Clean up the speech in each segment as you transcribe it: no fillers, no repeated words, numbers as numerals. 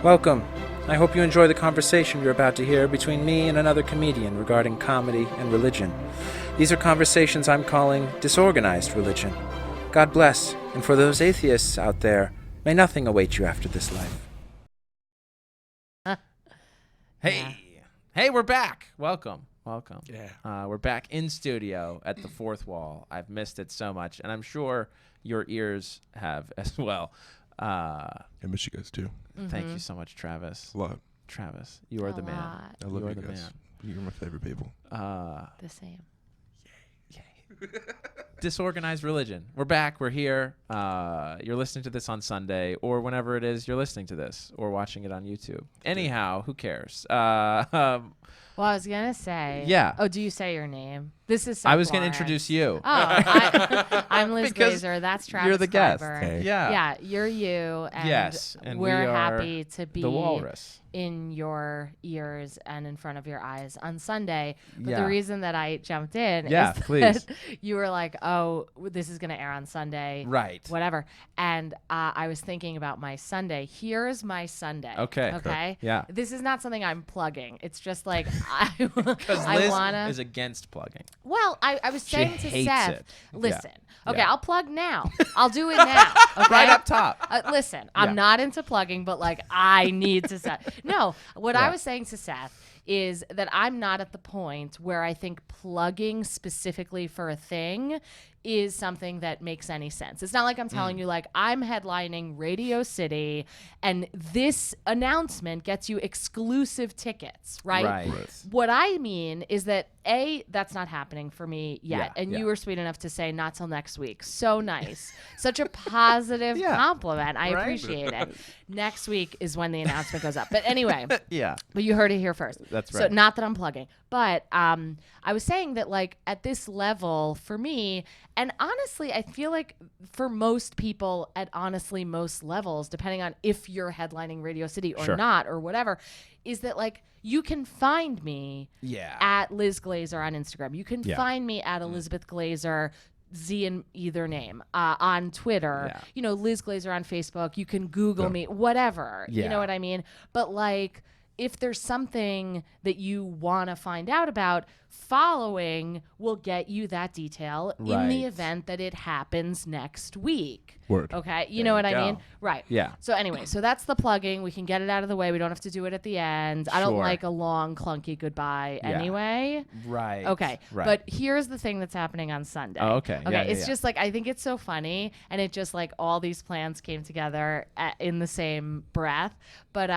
Welcome. I hope you enjoy the conversation you're about to hear between me and another comedian regarding comedy and religion. These are conversations I'm calling Disorganized Religion. God bless, and for those atheists out there, may nothing await you after this life. Hey, we're back. Welcome. Yeah. We're back in studio at the fourth wall. I've missed it so much, and I'm sure your ears have as well. I miss you guys too. Thank you so much, Travis. A lot. Travis, you are the man. I love you the guys. man. You're my favorite people. The same. Yay. Disorganized Religion. We're back. We're here. You're listening to this on Sunday or whenever it is you're listening to this or watching it on YouTube. Anyhow, who cares? Well, I was going to say. Yeah. Oh, do you say your name? This is I was going to introduce you. Oh, I'm Liz Glazer. That's Travis. You're the guest. Hey. Yeah. Yeah, you're you. And yes. And we're we are happy to be the walrus in your ears and in front of your eyes on Sunday. But Yeah. the reason that I jumped in Yeah, is please. that you were like, oh, this is going to air on Sunday. Right. Whatever. And I was thinking about my Sunday. Here's my Sunday. Okay. Yeah. This is not something I'm plugging. It's just like Because I Liz wanna. is against plugging. Well, I was She saying to hates Seth, it. listen, Yeah. okay, Yeah. I'll plug now. I'll do it now. Okay? Right up top. Listen, Yeah. I'm not into plugging, but like I need to Seth. No, what I Yeah. was saying to Seth is that I'm not at the point where I think plugging specifically for a thing is something that makes any sense. It's not like I'm telling you like I'm headlining Radio City and this announcement gets you exclusive tickets, right? Right. What I mean is that that's not happening for me yet. Yeah, And yeah. you were sweet enough to say not till next week. So nice. Such a positive Yeah. compliment. I Right? appreciate it. Next week is when the announcement goes up. But anyway, Yeah. but you heard it here first. That's So right. not that I'm plugging, but I was saying that like at this level for me, and honestly, I feel like for most people at honestly most levels, depending on if you're headlining Radio City or Sure. not or whatever, is that like you can find me Yeah. at Liz Glazer on Instagram. You can Yeah. find me at Elizabeth Glazer, Z in either name, on Twitter. Yeah. You know, Liz Glazer on Facebook. You can Google Yeah. me, whatever. You Yeah. know what I mean? But like, if there's something that you want to find out about, following will get you that detail in the Right. event that it happens next week. Word. Okay, you There know you what I go. mean? Right. Yeah. So anyway, so that's the plugging. We can get it out of the way. We don't have to do it at the end. I don't Sure. like a long, clunky goodbye Yeah. anyway. Right. Okay. Right. But here's the thing that's happening on Sunday. Oh, okay. Okay. Yeah, It's yeah. just like, I think it's so funny. And it just like all these plans came together in the same breath. But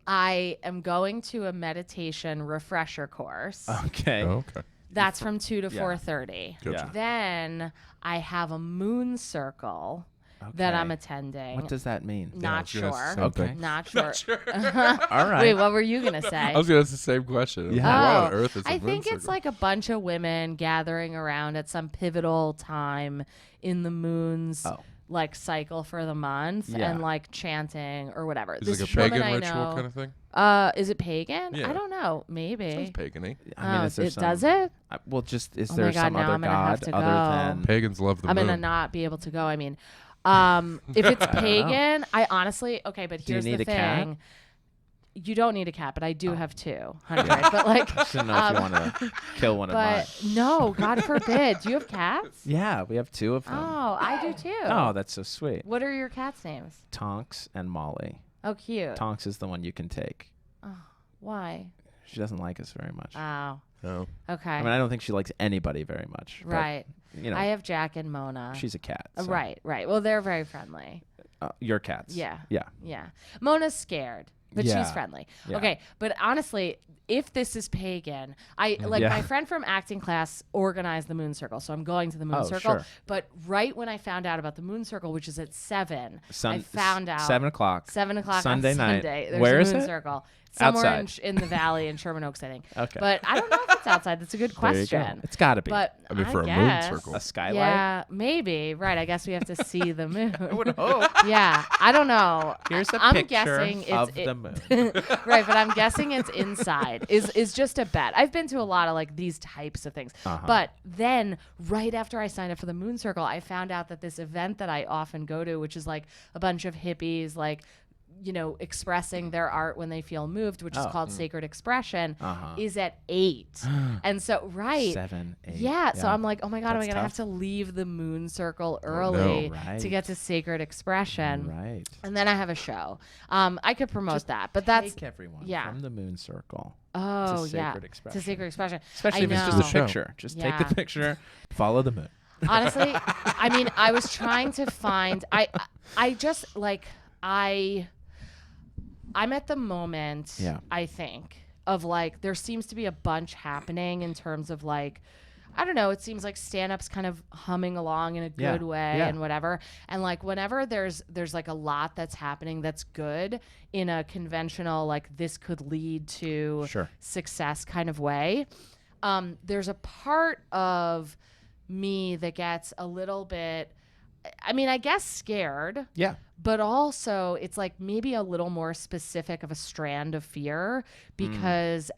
I am going to a meditation refresher course. Okay. Oh, okay. That's from 2 to Yeah. 4:30. Gotcha. Then I have a moon circle that Okay. I'm attending. What does that mean? Not Yeah, I was sure. gonna say Okay. something. Not sure. All right. Wait, what were you gonna say? I was gonna ask the same question. Yeah. What on Oh, earth is a I moon think it's circle? like a bunch of women gathering around at some pivotal time in the moon's Oh. like cycle for the month Yeah. and like chanting or whatever. Is this it like a pagan woman I ritual know, kind of thing? Is it pagan? Yeah. I don't know. Sounds Maybe. pagan-y. I mean, is there it some, does it? Well, just is Oh there my God, some now other I'm gonna have god to other go. than? Pagans love the I'm moon. gonna not be able to go. I mean, if it's pagan, I honestly okay. But Do you here's need the a cat? thing. You don't need a cat, but I do have 200. Yeah. But like, Just didn't know if you want to kill one of mine. but no, God forbid. Do you have cats? Yeah, we have 2 of them. Oh, I do too. Oh, that's so sweet. What are your cats' names? Tonks and Molly. Oh, cute. Tonks is the one you can take. Why? She doesn't like us very much. Oh, Oh. okay. I mean, I don't think she likes anybody very much. but, right. You know, I have Jack and Mona. she's a cat. so- Right. Well, they're very friendly. Your cats. Yeah. Yeah. Yeah. Mona's scared, but Yeah. she's friendly. Yeah. Okay. But honestly, if this is pagan, Yeah. my friend from acting class organized the moon circle. So I'm going to the moon Oh, circle. sure. But right when I found out about the moon circle, which is at 7, I found out 7 o'clock. 7 o'clock Sunday on night. Sunday. There's Where a is moon it? circle. Somewhere Outside. in the valley in Sherman Oaks, I think. Okay. But I don't know if it's outside. That's a good There you go. question. It's got to be. But I mean, for a moon guess, circle. A skylight? Yeah, maybe. Right. I guess we have to see the moon. I would hope. Yeah, I don't know. Here's a I'm picture guessing it's of the moon. right, but I'm guessing it's inside. Is just a bet. I've been to a lot of like these types of things. Uh-huh. But then right after I signed up for the moon circle, I found out that this event that I often go to, which is like a bunch of hippies like expressing their art when they feel moved, which is called sacred expression, is at 8. And so, 7, 8. Yeah. So I'm like, oh my God, am I That's going to have tough. to leave the moon circle early Right. to get to sacred expression? Right. And then I have a show. I could promote that, but that's, Take everyone yeah. from the moon circle oh to yeah, sacred expression. to sacred expression. Especially I if it's know. just a Show. picture. Just take Yeah. the picture, follow the moon. Honestly, I mean, I was trying to find, I just like, I'm at the moment, Yeah. I think, of like, there seems to be a bunch happening in terms of like, I don't know, it seems like stand-up's kind of humming along in a good way and whatever. And like whenever there's like a lot that's happening that's good in a conventional, like this could lead to success kind of way, there's a part of me that gets a little bit, I mean, I guess scared. Yeah. But also, it's like maybe a little more specific of a strand of fear because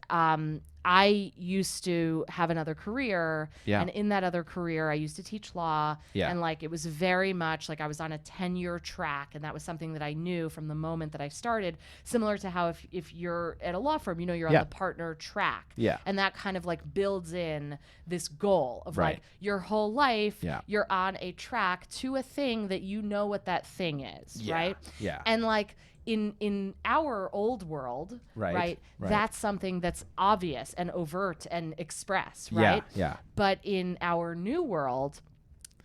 I used to have another career. Yeah. And in that other career, I used to teach law. Yeah. And like it was very much like I was on a 10-year track. And that was something that I knew from the moment that I started, similar to how if you're at a law firm, you're on the partner track. Yeah. And that kind of like builds in this goal of Right. like your whole life, Yeah. you're on a track to a thing that you know what that thing is. Yeah. Right. Yeah. And like in our old world, right, that's something that's obvious and overt and express, right? Yeah. But in our new world,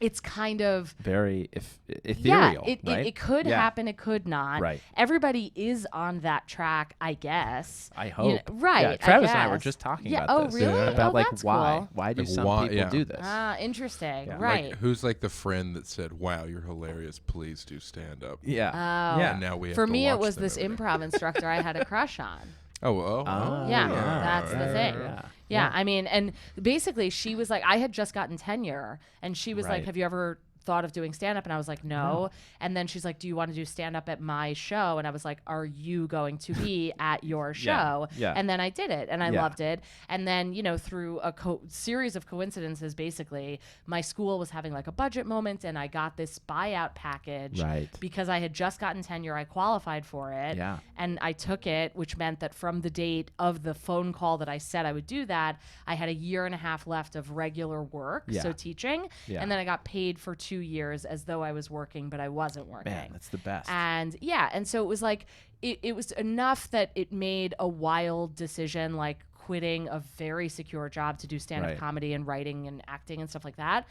it's kind of Very ethereal. right? It could happen, it could not. Right. Everybody is on that track, I guess. I hope. Right. Yeah, Travis I and I were guess. just talking Yeah. about Oh, this. really? About Oh, like that's why? cool. Why do Like, some why- people do this? Ah, interesting. Yeah. Right. Like, who's like the friend that said, "Wow, you're hilarious. Please do stand up." Yeah. Oh. Yeah. And now we have For to me, it watch was them this every day. improv instructor I had a crush on. Oh, Yeah, that's the thing. Yeah. Yeah, I mean, and basically she was like, I had just gotten tenure, and she was like, Right. have you ever thought of doing stand-up? And I was like, no. And then she's like, do you want to do stand-up at my show? And I was like, are you going to be at your show? Yeah. And then I did it, and I Yeah. loved it. And then, through a series of coincidences, basically, my school was having like a budget moment, and I got this buyout package Right. because I had just gotten tenure. I qualified for it. Yeah. And I took it, which meant that from the date of the phone call that I said I would do that, I had a year and a half left of regular work, Yeah. so teaching. Yeah. And then I got paid for 2 years as though I was working, but I wasn't working. Man, that's the best. And yeah, and so it was like, it was enough that it made a wild decision, like quitting a very secure job to do stand-up Right. comedy and writing and acting and stuff like that,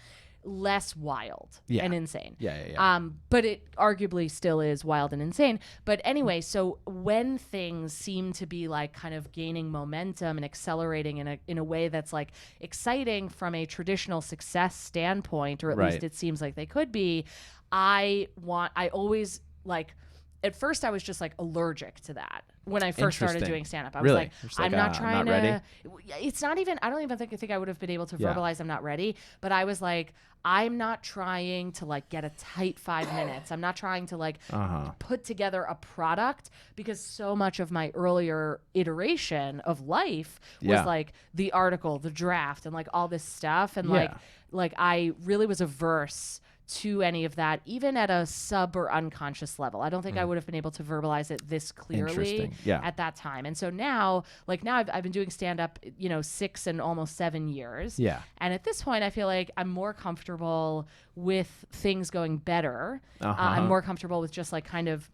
less wild Yeah. and insane. Yeah. But it arguably still is wild and insane. But anyway, so when things seem to be like kind of gaining momentum and accelerating in a way that's like exciting from a traditional success standpoint, or at least Right. it seems like they could be, I always like, at first I was just like allergic to that when I first started Interesting. doing stand-up. I Really? was like, Just I'm like, not I'm trying not ready? to, it's not even, I don't even think I would have been able to Yeah. verbalize I'm not ready, but I was like, I'm not trying to like get a tight 5 minutes. I'm not trying to like put together a product, because so much of my earlier iteration of life was Yeah. like the article, the draft, and like all this stuff. And Yeah. like I really was averse to any of that, even at a sub or unconscious level. I don't think I would have been able to verbalize it this clearly Interesting. Yeah. at that time. And so now I've been doing stand up, 6 and almost 7 years. Yeah. And at this point, I feel like I'm more comfortable with things going better. I'm more comfortable with just like kind of,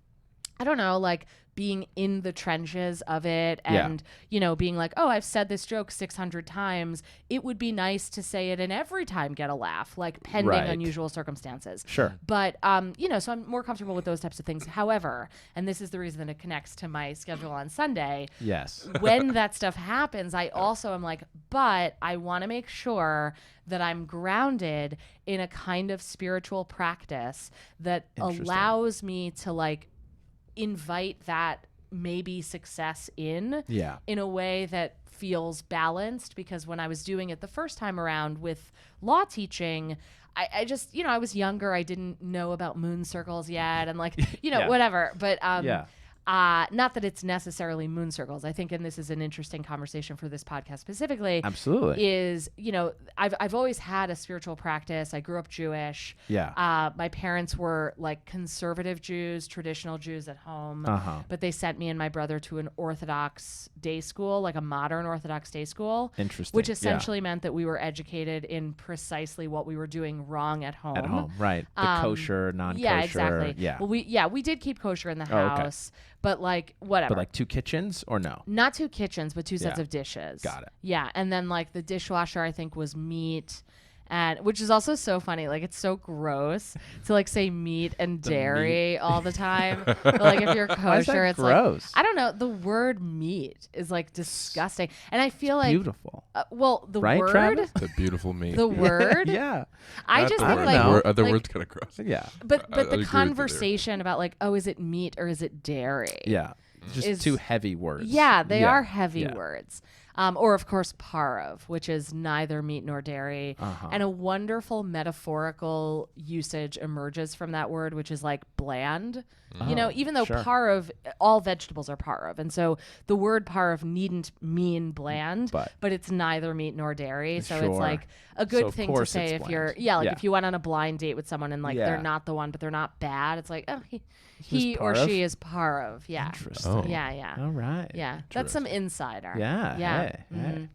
I don't know, like being in the trenches of it, and being like, oh, I've said this joke 600 times. It would be nice to say it and every time get a laugh, like pending Right. unusual circumstances. Sure. But so I'm more comfortable with those types of things. However, and this is the reason that it connects to my schedule on Sunday, Yes. when that stuff happens, I also am like, but I want to make sure that I'm grounded in a kind of spiritual practice that Interesting. allows me to like invite that maybe success in a way that feels balanced. Because when I was doing it the first time around with law teaching, I just, I was younger. I didn't know about moon circles yet, and like, whatever. But not that it's necessarily moon circles. I think, and this is an interesting conversation for this podcast specifically. Absolutely. Is, I've always had a spiritual practice. I grew up Jewish. Yeah. My parents were like conservative Jews, traditional Jews at home, but they sent me and my brother to an Orthodox day school, like a modern Orthodox day school. Interesting. Which essentially meant that we were educated in precisely what we were doing wrong at home. At home, right. The kosher, non-kosher. Yeah, exactly. Yeah. Well, we did keep kosher in the Oh, okay. house, but like whatever. But like 2 kitchens or no? Not 2 kitchens, but 2 sets Yeah. of dishes. Got it. Yeah, and then like the dishwasher I think was meat. And which is also so funny. Like, it's so gross to like say meat and dairy all the time. But like if you're Why is that kosher, it's gross? like, I don't know. The word meat is like disgusting. And I feel like Beautiful. Well, the Right, word, Travis? The beautiful meat. the word. Yeah. I Not just the think word. like, know. Other like- words kind of gross. Yeah. but I agree the with you there. conversation about like, oh, is it meat or is it dairy? Yeah. Just Is- 2 heavy words. Yeah, they are heavy Yeah. words. Or, of course, parov, which is neither meat nor dairy. And a wonderful metaphorical usage emerges from that word, which is like bland. Even though sure. parov, all vegetables are parov. And so the word parov needn't mean bland, But- it's neither meat nor dairy. So Sure. it's like a So good of thing to course say it's if you're, bland. if you went on a blind date with someone and like Yeah. they're not the one, but they're not bad. It's like, oh, he He's or parov? she is parov. Yeah. Interesting. Oh. Yeah. All right. Yeah, that's some insider. Yeah. Yeah. Hey, Mhm. hey.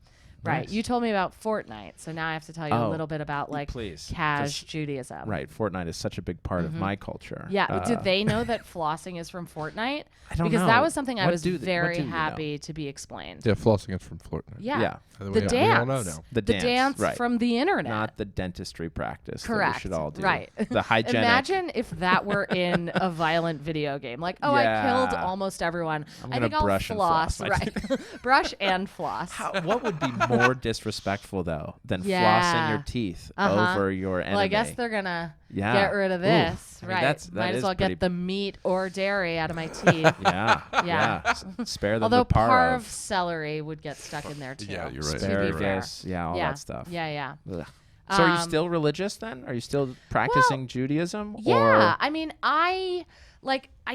Right. Nice. You told me about Fortnite, so now I have to tell you a Oh, little bit about like please, cash just- Judaism. Right. Fortnite is such a big part of my culture. Yeah. Did they know that flossing is from Fortnite? I don't because know. that was something I What was do they- what very do you know? happy to be explained. Yeah, flossing is from Fortnite. Yeah. Yeah. By The way, we dance. all know now. The dance, right. from the internet. Not the dentistry practice Correct. that we should all do. Right. The hygienic. Imagine if that were in a violent video game. Like, oh, I killed Yeah. almost everyone. I'm I gonna think I'll brush and floss. floss my Right. Brush and floss. What would be more disrespectful though than Yeah. flossing your teeth Uh-huh. over your enemy? Well, I guess they're gonna Yeah. get rid of Oof. this. I mean, Right. that Might as is well pretty- get the meat or dairy out of my teeth. Yeah. Yeah. Spare them Although the parv parv. celery would get stuck in there too. Yeah, you're right. To be You're right. fair. Asparagus. Yeah, all yeah. that stuff. Yeah. Ugh. So are you Um, still religious then? Are you still practicing Judaism? Yeah. Or I mean, I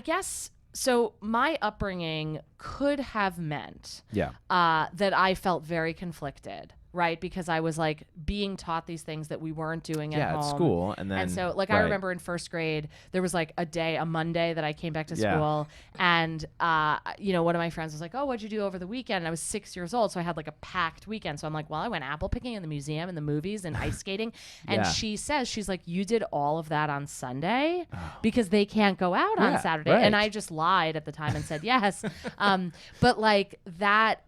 guess so. My upbringing could have meant yeah. that I felt very conflicted. Right, because I was like being taught these things that we weren't doing at home. at school, and then so like I right. remember in first grade there was like a Monday that I came back to Yeah. school, and one of my friends was like, "Oh, what'd you do over the weekend?" And I was 6 years old, so I had like a packed weekend. So I'm like, "Well, I went apple picking in the museum and the movies and ice skating." And Yeah. she's like, "You did all of that on Sunday because they can't go out Yeah, on Saturday." right. And I just lied at the time and said yes, but like that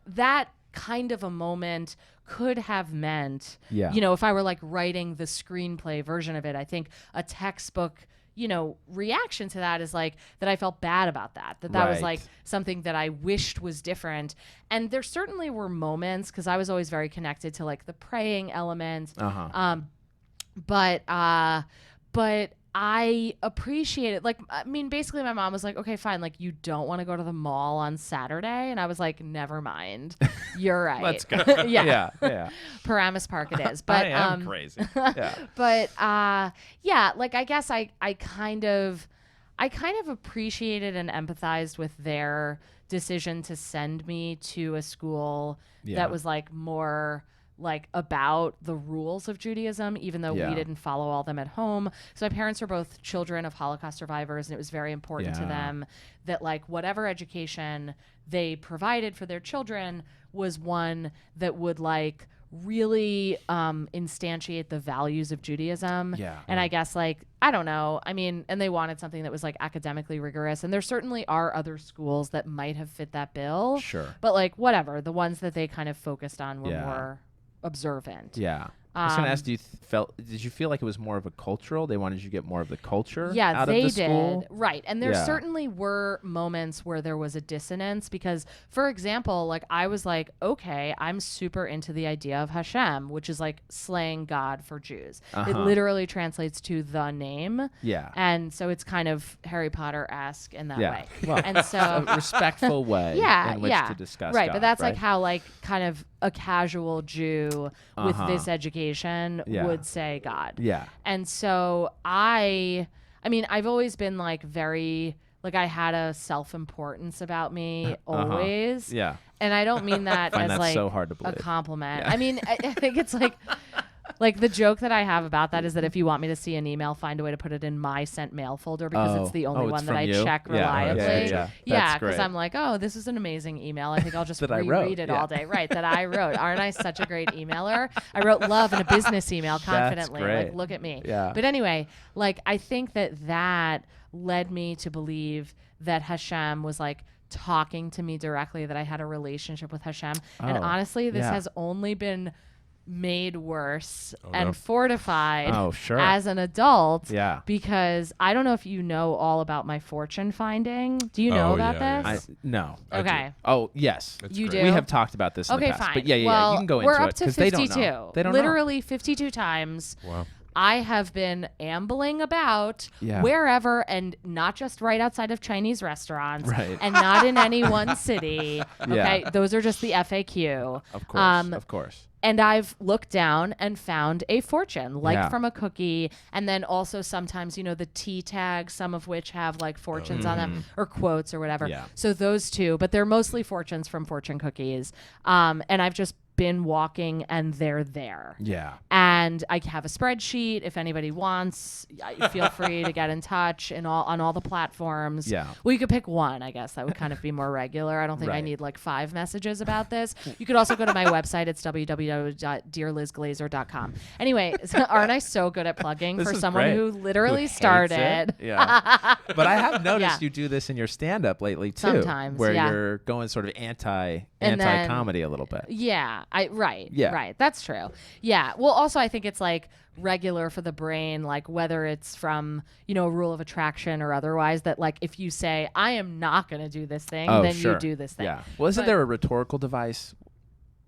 kind of a moment could have meant, Yeah. if I were like writing the screenplay version of it, I think a textbook, reaction to that is like that I felt bad about that was Right. like something that I wished was different. And there certainly were moments, because I was always very connected to like the praying element. But I appreciate it. Like, I mean, basically my mom was like, okay, fine. Like, you don't want to go to the mall on Saturday. And I was like, never mind. You're right. Let's go. yeah. Yeah. Paramus Park it is. But, I am crazy. Yeah. but, like, I guess I kind of appreciated and empathized with their decision to send me to a school Yeah. that was like more like about the rules of Judaism, even though Yeah. we didn't follow all them at home. So my parents were both children of Holocaust survivors, and it was very important to Yeah. them that like whatever education they provided for their children was one that would like really instantiate the values of Judaism. Yeah. And I guess like, I don't know. I mean, and they wanted something that was like academically rigorous. And there certainly are other schools that might have fit that bill. Sure. But like whatever, the ones that they kind of focused on were Yeah. more observant. Yeah. I was going to ask, did you feel like it was more of a cultural? They wanted you to get more of the culture Yeah, out they of the school? did. Right. And there Yeah. certainly were moments where there was a dissonance because, for example, like I was like, okay, I'm super into the idea of Hashem, which is like slaying God for Jews. It literally translates to the name. Yeah. And so it's kind of Harry Potter-esque in that Yeah. way. Well, And so a respectful way yeah, in which yeah. to discuss right, God, but that's right? like how like kind of a casual Jew with this education Yeah. would say God. Yeah. And so I mean, I've always been like very like I had a self-importance about me always. Yeah. And I don't mean that Find as that like so hard to a believe. compliment. I mean, I think it's like the joke that I have about that is that if you want me to see an email, find a way to put it in my sent mail folder because it's the only it's one that from I you? check Yeah, reliably. yeah. Yeah, That's because great. I'm like, oh, this is an amazing email. I think I'll just That I wrote, reread it yeah. all day. Right, that I wrote. Aren't I such a great emailer? I wrote love in a business email confidently. great. Like, look at me. Yeah. But anyway, like I think that led me to believe that Hashem was like talking to me directly, that I had a relationship with Hashem. And Oh, honestly, this yeah. has only been made worse Oh, and no. fortified Oh, sure. as an adult. Yeah. Because I don't know if you know all about my fortune finding. Do you know Oh, about yeah, this? No. I do. Okay. Oh, yes. That's You great. do? We have talked about this in Okay, the past. fine. But yeah, well, you can go we're into up it to because they 52. don't know. They don't know. Literally 52 times. Wow. I have been ambling about Yeah. wherever, and not just right outside of Chinese restaurants, Right. and not in any one city. Okay, Yeah. those are just the FAQ. Of course. Of course. And I've looked down and found a fortune, like Yeah. from a cookie. And then also sometimes, the T tags, some of which have like fortunes on them or quotes or whatever. Yeah. So those two, but they're mostly fortunes from fortune cookies. And I've just been walking and they're there. Yeah. And I have a spreadsheet. If anybody wants, feel free to get in touch on all the platforms. Yeah. Well, you could pick one, I guess. That would kind of be more regular. I don't think I Right. need like 5 messages about this. You could also go to my website. It's www.dearlizglazer.com. Anyway, aren't I so good at plugging This for is someone great. who literally hates started? it. Yeah. But I have noticed Yeah. you do this in your stand-up lately too. Sometimes, where yeah. you're going sort of And then- anti-comedy a little bit. Yeah, right. Yeah. That's true. Yeah. Well, also I think it's like regular for the brain, like whether it's from, a rule of attraction or otherwise, that like if you say, I am not going to do this thing, then sure. you do this thing. Yeah. Well, isn't But- there a rhetorical device?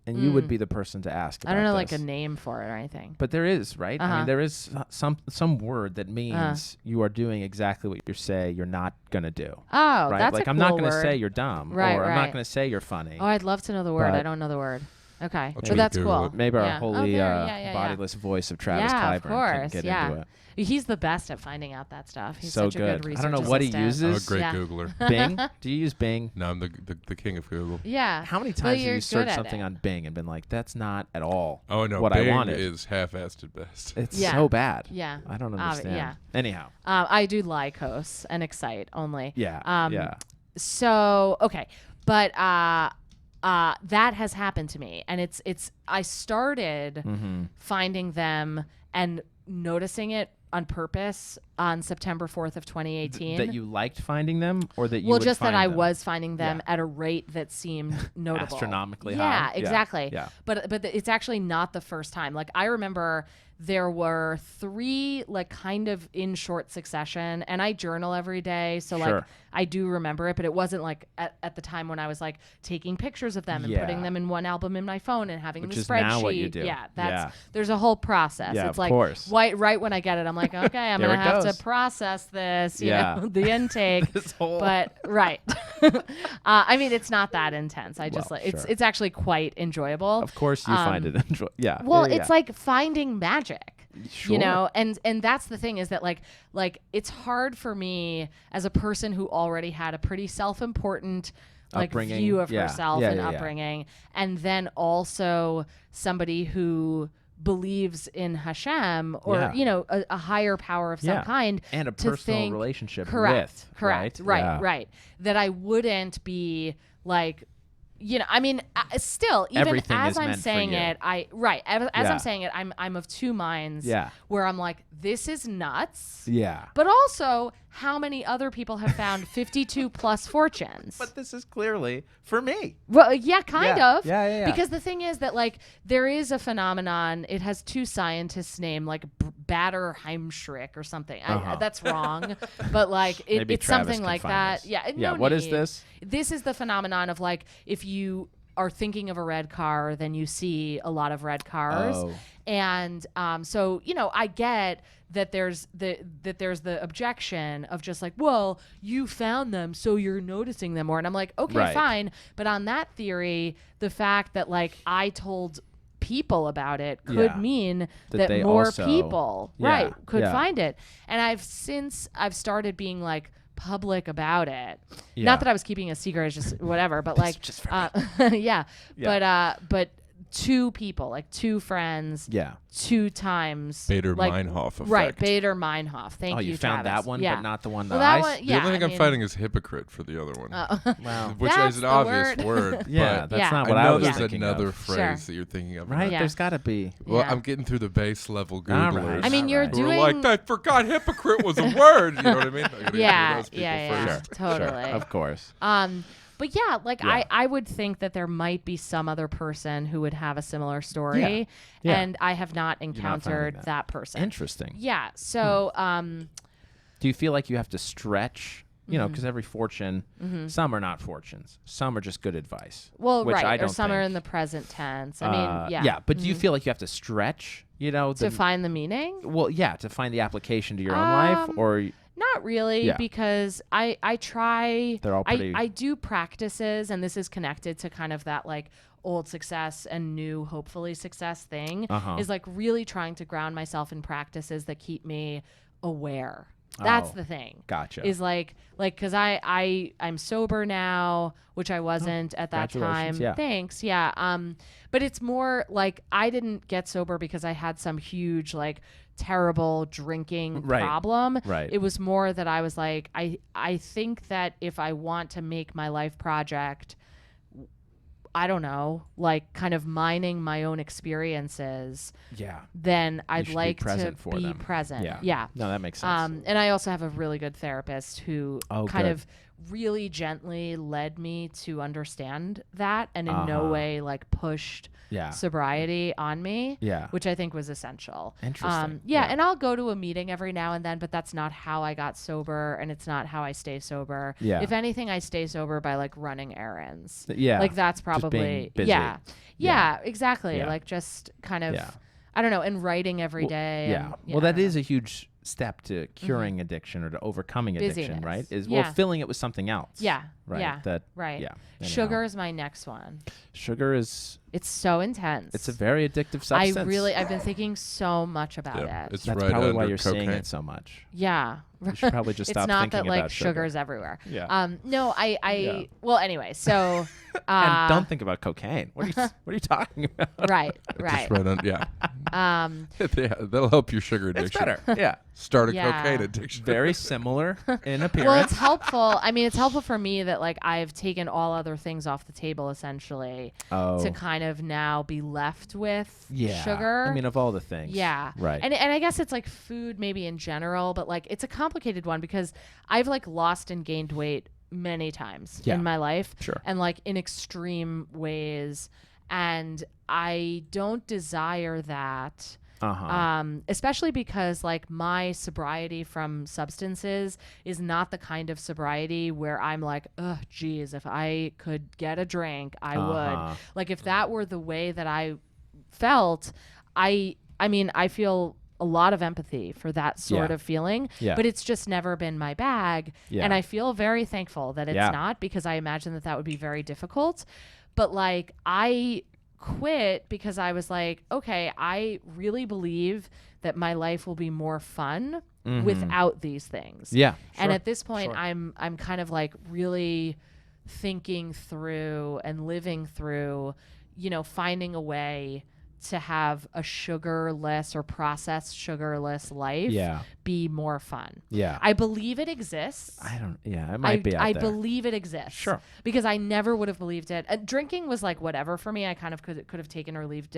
And you would be the person to ask about I don't know this. like a name for it or anything. But there is, right? I Uh-huh. mean, there is some word that means you are doing exactly what you say you're not going to do. Oh, right? that's Like a I'm cool not going to word. say you're dumb, Right, or I'm not right. going to say you're funny. Oh, I'd love to know the word. But- I don't know the word. Okay. I'll But try to that's Google cool. it. Maybe our Yeah. holy Yeah. bodiless voice of Travis Yeah, Clyburn of course. can get yeah. into it. He's the best at finding out that stuff. He's So such a good research I don't know what he assistant. I'm a uses. great Yeah. Googler. Bing? Do you use Bing? No, I'm the king of Google. Yeah. How many Well, times have you're you good searched at something it. on Bing and been like, that's not at all Oh no, what Bing I wanted? is half-assed at best. It's Yeah. so bad. Yeah. I don't understand. yeah. Anyhow. I do Lycos and Excite only. Yeah. Yeah. So okay, but that has happened to me, and it's I started Mm-hmm. finding them and noticing it on purpose on September 4th of 2018. That you liked finding them, or that you well, would just that find I them? was finding them Yeah. at a rate that seemed notable, Astronomically yeah, high. Yeah, exactly. yeah. But it's actually not the first time. Like I remember there were 3 like kind of in short succession, and I journal every day, so like Sure. I do remember it, but it wasn't like at the time when I was like taking pictures of them and putting Yeah. them in one album in my phone and having Which the is spreadsheet. now what you do. Yeah, Yeah. there's a whole process. Yeah, it's of like course. right when I get it, I'm like, okay, I'm Here gonna it have goes. to process this, you Yeah. know, the intake. This whole- But right. I mean, it's not that intense. I just Well, like sure. it's actually quite enjoyable. Of course, you find it enjoy. Yeah. Well, yeah, it's like finding magic. Sure. You know, and that's the thing is that like it's hard for me as a person who already had a pretty self-important like Upbringing. view of Yeah. herself Yeah, and yeah, yeah. upbringing, and then also somebody who believes in Hashem or Yeah. you know a higher power of some Yeah. kind and a to personal think- relationship correct with. correct Right. right that I wouldn't be like, you know, I mean, still, even Everything as is I'm meant for saying you. it, as Yeah. I'm saying it, I'm of two minds. Yeah. Where I'm like, this is nuts. Yeah. But also, how many other people have found 52 plus fortunes? But this is clearly for me. Well, yeah, kind Yeah. of. Yeah. Because the thing is that, like, there is a phenomenon. It has 2 scientists named, like, Bader Heimschrick or something. That's wrong. But, like, Maybe it's Travis something can like find that. this. Yeah. Yeah, No what is need. this? This is the phenomenon of, like, if you are thinking of a red car, then you see a lot of red cars. Oh. And so, you know, I get that there's the objection of just like, well, you found them, so you're noticing them more. And I'm like, okay, Right. fine. But on that theory, the fact that like I told people about it could Yeah. mean That that they more also- people Yeah, could yeah. find it. And I've started being like public about it. Yeah. Not that I was keeping a secret, it's just whatever, but like, just for yeah. But 2 people, like 2 friends, Yeah. 2 times. Bader-Meinhof effect. Right, Bader-Meinhof. Thank you, you found Travis. that one, yeah. but not the one that Well, that I one, The yeah, only thing I I'm mean, fighting is hypocrite for the other one. Wow. Which That's is an the obvious word. word. Yeah, but that's not I what I know was there's thinking another of. phrase that you're thinking of. Right? Yeah. There's got to be. Well, Yeah. I'm getting through the base level All right. Googlers. I mean, All you're right. who doing. are like, I forgot hypocrite was a word. You know what I mean? I gotta get yeah, those people yeah, first. totally. Of course. But yeah, like Yeah. I would think that there might be some other person who would have a similar story, Yeah. and I have not finding encountered that. that person. Interesting. Yeah. So, Do you feel like you have to stretch? You know, Mm-hmm. because every fortune, some are not fortunes. Some are just good advice. well, which I right, or don't some are think. in the present tense. I mean, yeah. Yeah, but do you feel like you have to stretch? You know, To find the meaning? well, yeah, to find the application to your own life, or Not really, Yeah. because I try. They're all pretty- I do practices, and this is connected to kind of that like old success and new hopefully success thing. Uh-huh. Is like really trying to ground myself in practices that keep me aware. That's Oh, the thing. gotcha. Is like because I'm sober now, which I wasn't at that time. Congratulations, yeah. Thanks. Yeah. But it's more like I didn't get sober because I had some huge like terrible drinking Right. problem. Right. It was more that I was like, I think that if I want to make my life project, I don't know, like kind of mining my own experiences, yeah, then I'd should be like to present for be them. present. Yeah. Yeah. No, that makes sense. And I also have a really good therapist who Oh, kind good. of really gently led me to understand that and in no Uh-huh. way like pushed Yeah. sobriety on me, Yeah. which I think was essential. Interesting. Yeah, Yeah. and I'll go to a meeting every now and then, but that's not how I got sober, and it's not how I stay sober. Yeah. If anything, I stay sober by like running errands. Yeah. Like that's Just being probably busy. yeah. Yeah. Exactly. Yeah. Like just kind of Yeah. I don't know, and writing every day. Yeah. and- Well, I that don't is know. a huge step to curing addiction or to overcoming addiction, Busyness. right? Is Yeah. well filling it with something else. Yeah. Right. Yeah. That. Right. Yeah. Anyhow. Sugar is my next one. Sugar is. It's so intense. It's a very addictive substance. I've been thinking so much about Yeah, it. it's That's right probably why under you're seeing cocaine. it so much. Yeah. You should probably just It's stop not thinking that like about sugar. sugar's everywhere. Yeah. No, I Yeah. well anyway, so And don't think about cocaine. What are you talking about? right, Just right. right on, yeah. Um Yeah, that'll help your sugar It's addiction. better. Yeah. Start a Yeah. cocaine addiction. Very similar in appearance. well, it's helpful. I mean, it's helpful for me that like I've taken all other things off the table essentially to kind of now be left with sugar. I mean, of all the things. Yeah. Right. And I guess it's like food maybe in general, but like it's a complicated one because I've like lost and gained weight many times Yeah. in my life. Sure. And like in extreme ways. And I don't desire that. Especially because like my sobriety from substances is not the kind of sobriety where I'm like, oh, geez, if I could get a drink, I would. Like if that were the way that I felt, I mean, I feel a lot of empathy for that sort Yeah. of feeling, Yeah. but it's just never been my bag. Yeah. And I feel very thankful that it's Yeah. not, because I imagine that would be very difficult. But like I quit because I was like, okay, I really believe that my life will be more fun without these things. Mm-hmm. Yeah. And sure, at this point, sure. I'm kind of like really thinking through and living through, you know, finding a way to have a sugarless or processed sugarless life Yeah. be more fun. Yeah. I believe it exists. It might be out I there. believe it exists. Sure. Because I never would have believed it. Drinking was like whatever for me. I kind of could have taken or left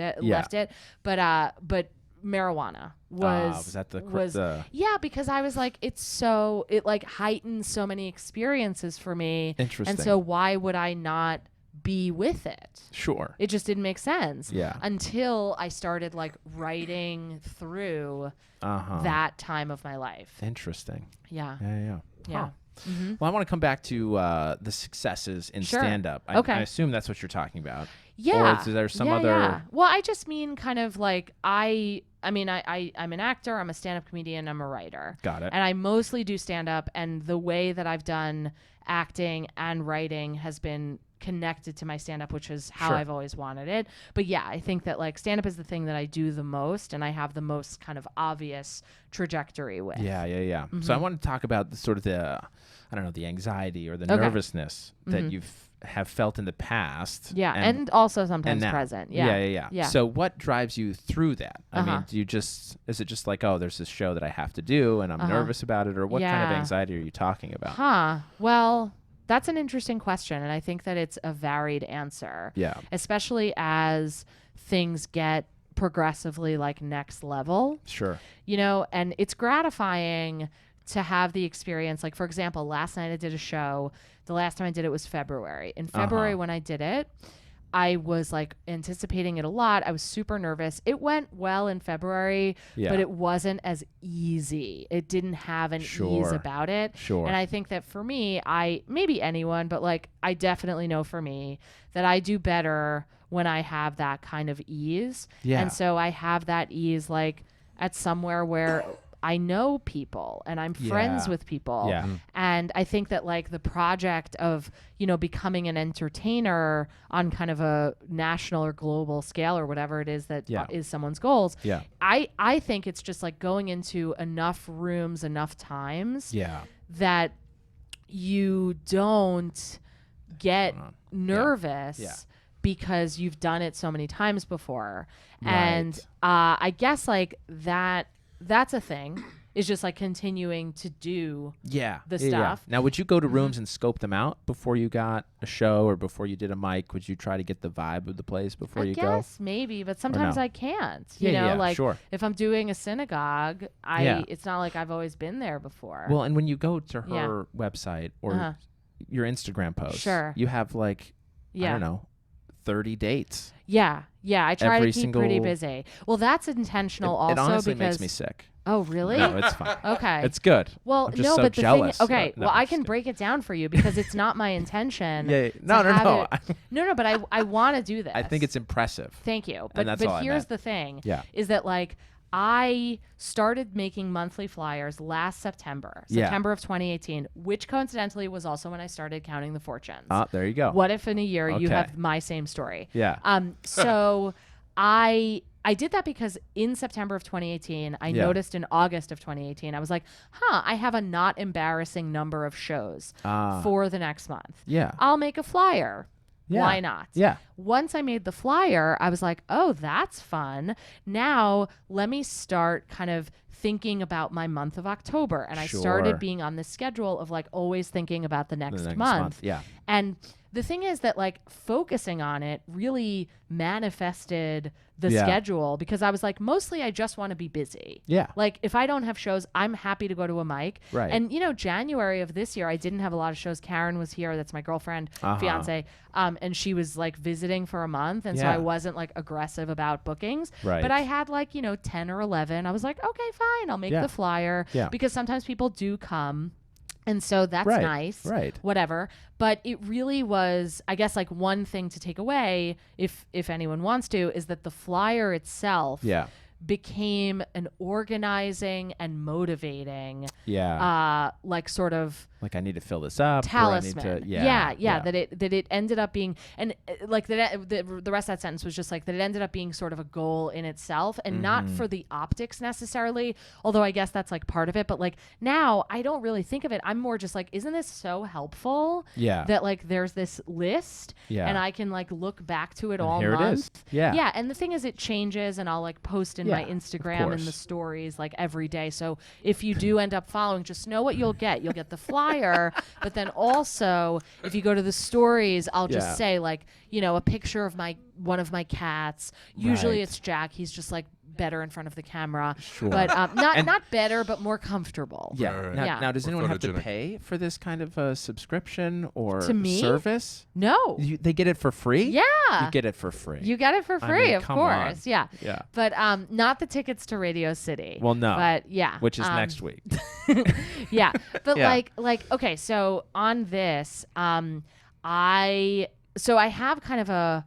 it. But marijuana was that the yeah, because I was like, it like heightens so many experiences for me. Interesting. And so why would I not be with it? Sure. It just didn't make sense. Yeah. Until I started like writing through that time of my life. Interesting. Yeah. Yeah. Yeah. Huh. Well, I want to come back to the successes in Sure. stand-up. Okay. I assume that's what you're talking about. Yeah. Or is there some Yeah, other? yeah. Well, I just mean kind of like I'm an actor, I'm a stand-up comedian, I'm a writer. Got it. And I mostly do stand-up, and the way that I've done acting and writing has been connected to my stand-up, which is how Sure. I've always wanted it. But yeah, I think that like stand-up is the thing that I do the most and I have the most kind of obvious trajectory with. Yeah. So I want to talk about the sort of the, I don't know, the anxiety or the Okay. nervousness that have felt in the past. Yeah, and also sometimes now. present. Yeah. Yeah. So what drives you through that? I mean, is it just like, oh, there's this show that I have to do and I'm nervous about it, or what kind of Yeah. anxiety are you talking about? Well, that's an interesting question, and I think that it's a varied answer. Yeah. Especially as things get progressively like next level. Sure. You know, and it's gratifying to have the experience. Like, for example, last night I did a show. The last time I did it was February. In February when I did it, I was like anticipating it a lot. I was super nervous. It went well in February, but it wasn't as easy. It didn't have an ease about it. Sure. And I think that for me, maybe anyone, but like I definitely know for me that I do better when I have that kind of ease. Yeah. And so I have that ease like at somewhere where I know people and I'm friends with people. Yeah. And I think that like the project of, you know, becoming an entertainer on kind of a national or global scale or whatever it is that is someone's goals. Yeah. I think it's just like going into enough rooms enough times that you don't get nervous because you've done it so many times before. Right. And I guess like that's a thing, is just like continuing to do the stuff. Now, would you go to rooms and scope them out before you got a show or before you did a mic? Would you try to get the vibe of the place before you go? I guess maybe, but sometimes no? I can't. You know, like if I'm doing a synagogue, it's not like I've always been there before. Well, and when you go to her website or your Instagram post, you have like, I don't know, 30 dates. Yeah. I try Every to keep pretty busy. Well, that's intentional also. It honestly because makes me sick. Oh, really? No, it's fine. Okay. It's good. Well, I'm just no, so but jealous. the thing, okay, No, well, I'm I just can kidding. break it down for you because it's not my intention. No. No, but I want to do this. I think it's impressive. Thank you. And that's all I here's meant. the thing. Yeah. Is that like I started making monthly flyers last September of 2018, which coincidentally was also when I started counting the fortunes. There you go. What if in a year you Okay. have my same story? Yeah. So I did that because in September of 2018, I noticed in August of 2018, I was like, I have a not embarrassing number of shows for the next month. Yeah. I'll make a flyer. Yeah. Why not? Yeah. Once I made the flyer, I was like, oh, that's fun. Now let me start kind of thinking about my month of October. And I started being on this schedule of like always thinking about the next month. Yeah. And the thing is that like focusing on it really manifested the schedule because I was like, mostly I just want to be busy. Yeah. Like if I don't have shows, I'm happy to go to a mic. Right. And you know, January of this year, I didn't have a lot of shows. Karen was here. That's my girlfriend, fiance. And she was like visiting for a month. And so I wasn't like aggressive about bookings. Right. But I had like, 10 or 11. I was like, okay, fine. I'll make the flyer. Yeah. Because sometimes people do come. And so that's Right, nice. right. Whatever. But it really was, I guess, like one thing to take away, if anyone wants to, is that the flyer itself became an organizing and motivating, like sort of like I need to fill this up. talisman. Or I need to, That it ended up being, and like the rest of that sentence was just like that it ended up being sort of a goal in itself, and not for the optics necessarily. Although I guess that's like part of it, but like now I don't really think of it. I'm more just like, isn't this so helpful? Yeah. That like there's this list, and I can like look back to it all here it month. is. Yeah. Yeah, and the thing is, it changes, and I'll like post in my of Instagram and course. the stories like every day. So if you do end up following, just know what you'll get. You'll get the flyer, but then also if you go to the stories, I'll just say like, a picture of one of my cats. Usually Right. it's Jack. He's just like better in front of the camera, Sure. but not better, but more comfortable. Yeah. Right. Now, does Or anyone have to photogenic. pay for this kind of a subscription or To me? service? No. They get it for free? Yeah. You get it for free. You get it for I free, mean, of come on. course. Yeah. Yeah. But not the tickets to Radio City. Well, no. But yeah. Which is next week. Yeah. But Yeah. like okay, so on this, I have kind of a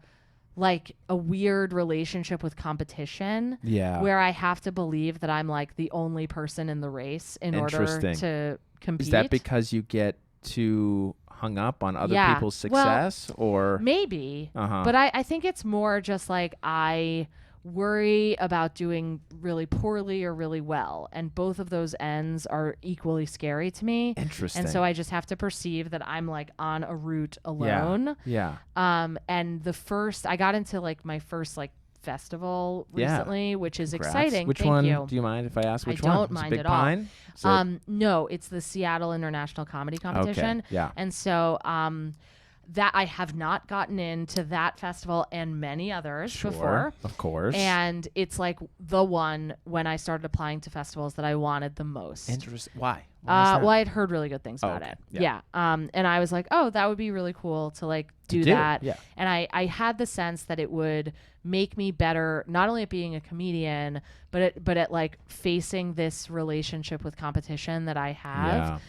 weird relationship with competition. Yeah. Where I have to believe that I'm like the only person in the race in order Interesting. to compete. Is that because you get to hung up on other Yeah. people's Well, success, or maybe. Uh-huh. But I think it's more just like I worry about doing really poorly or really well. And both of those ends are equally scary to me. interesting. And so I just have to perceive that I'm like on a route alone. Yeah. And I got into like my first like festival Yeah. recently, which is Congrats. exciting. Which Thank one? you. Do you mind if I ask I which one? don't Is it mind Big at all. Pine? Is it- No, it's the Seattle International Comedy Competition. yeah. And so that I have not gotten into that festival and many others Sure. before. Of course. And it's like the one when I started applying to festivals that I wanted the most. Interesting. Why? Why is that? Well, I had heard really good things about okay. it. Yeah. And I was like, oh, that would be really cool to like do do, that. yeah. And I had the sense that it would make me better, not only at being a comedian, but at like facing this relationship with competition that I have.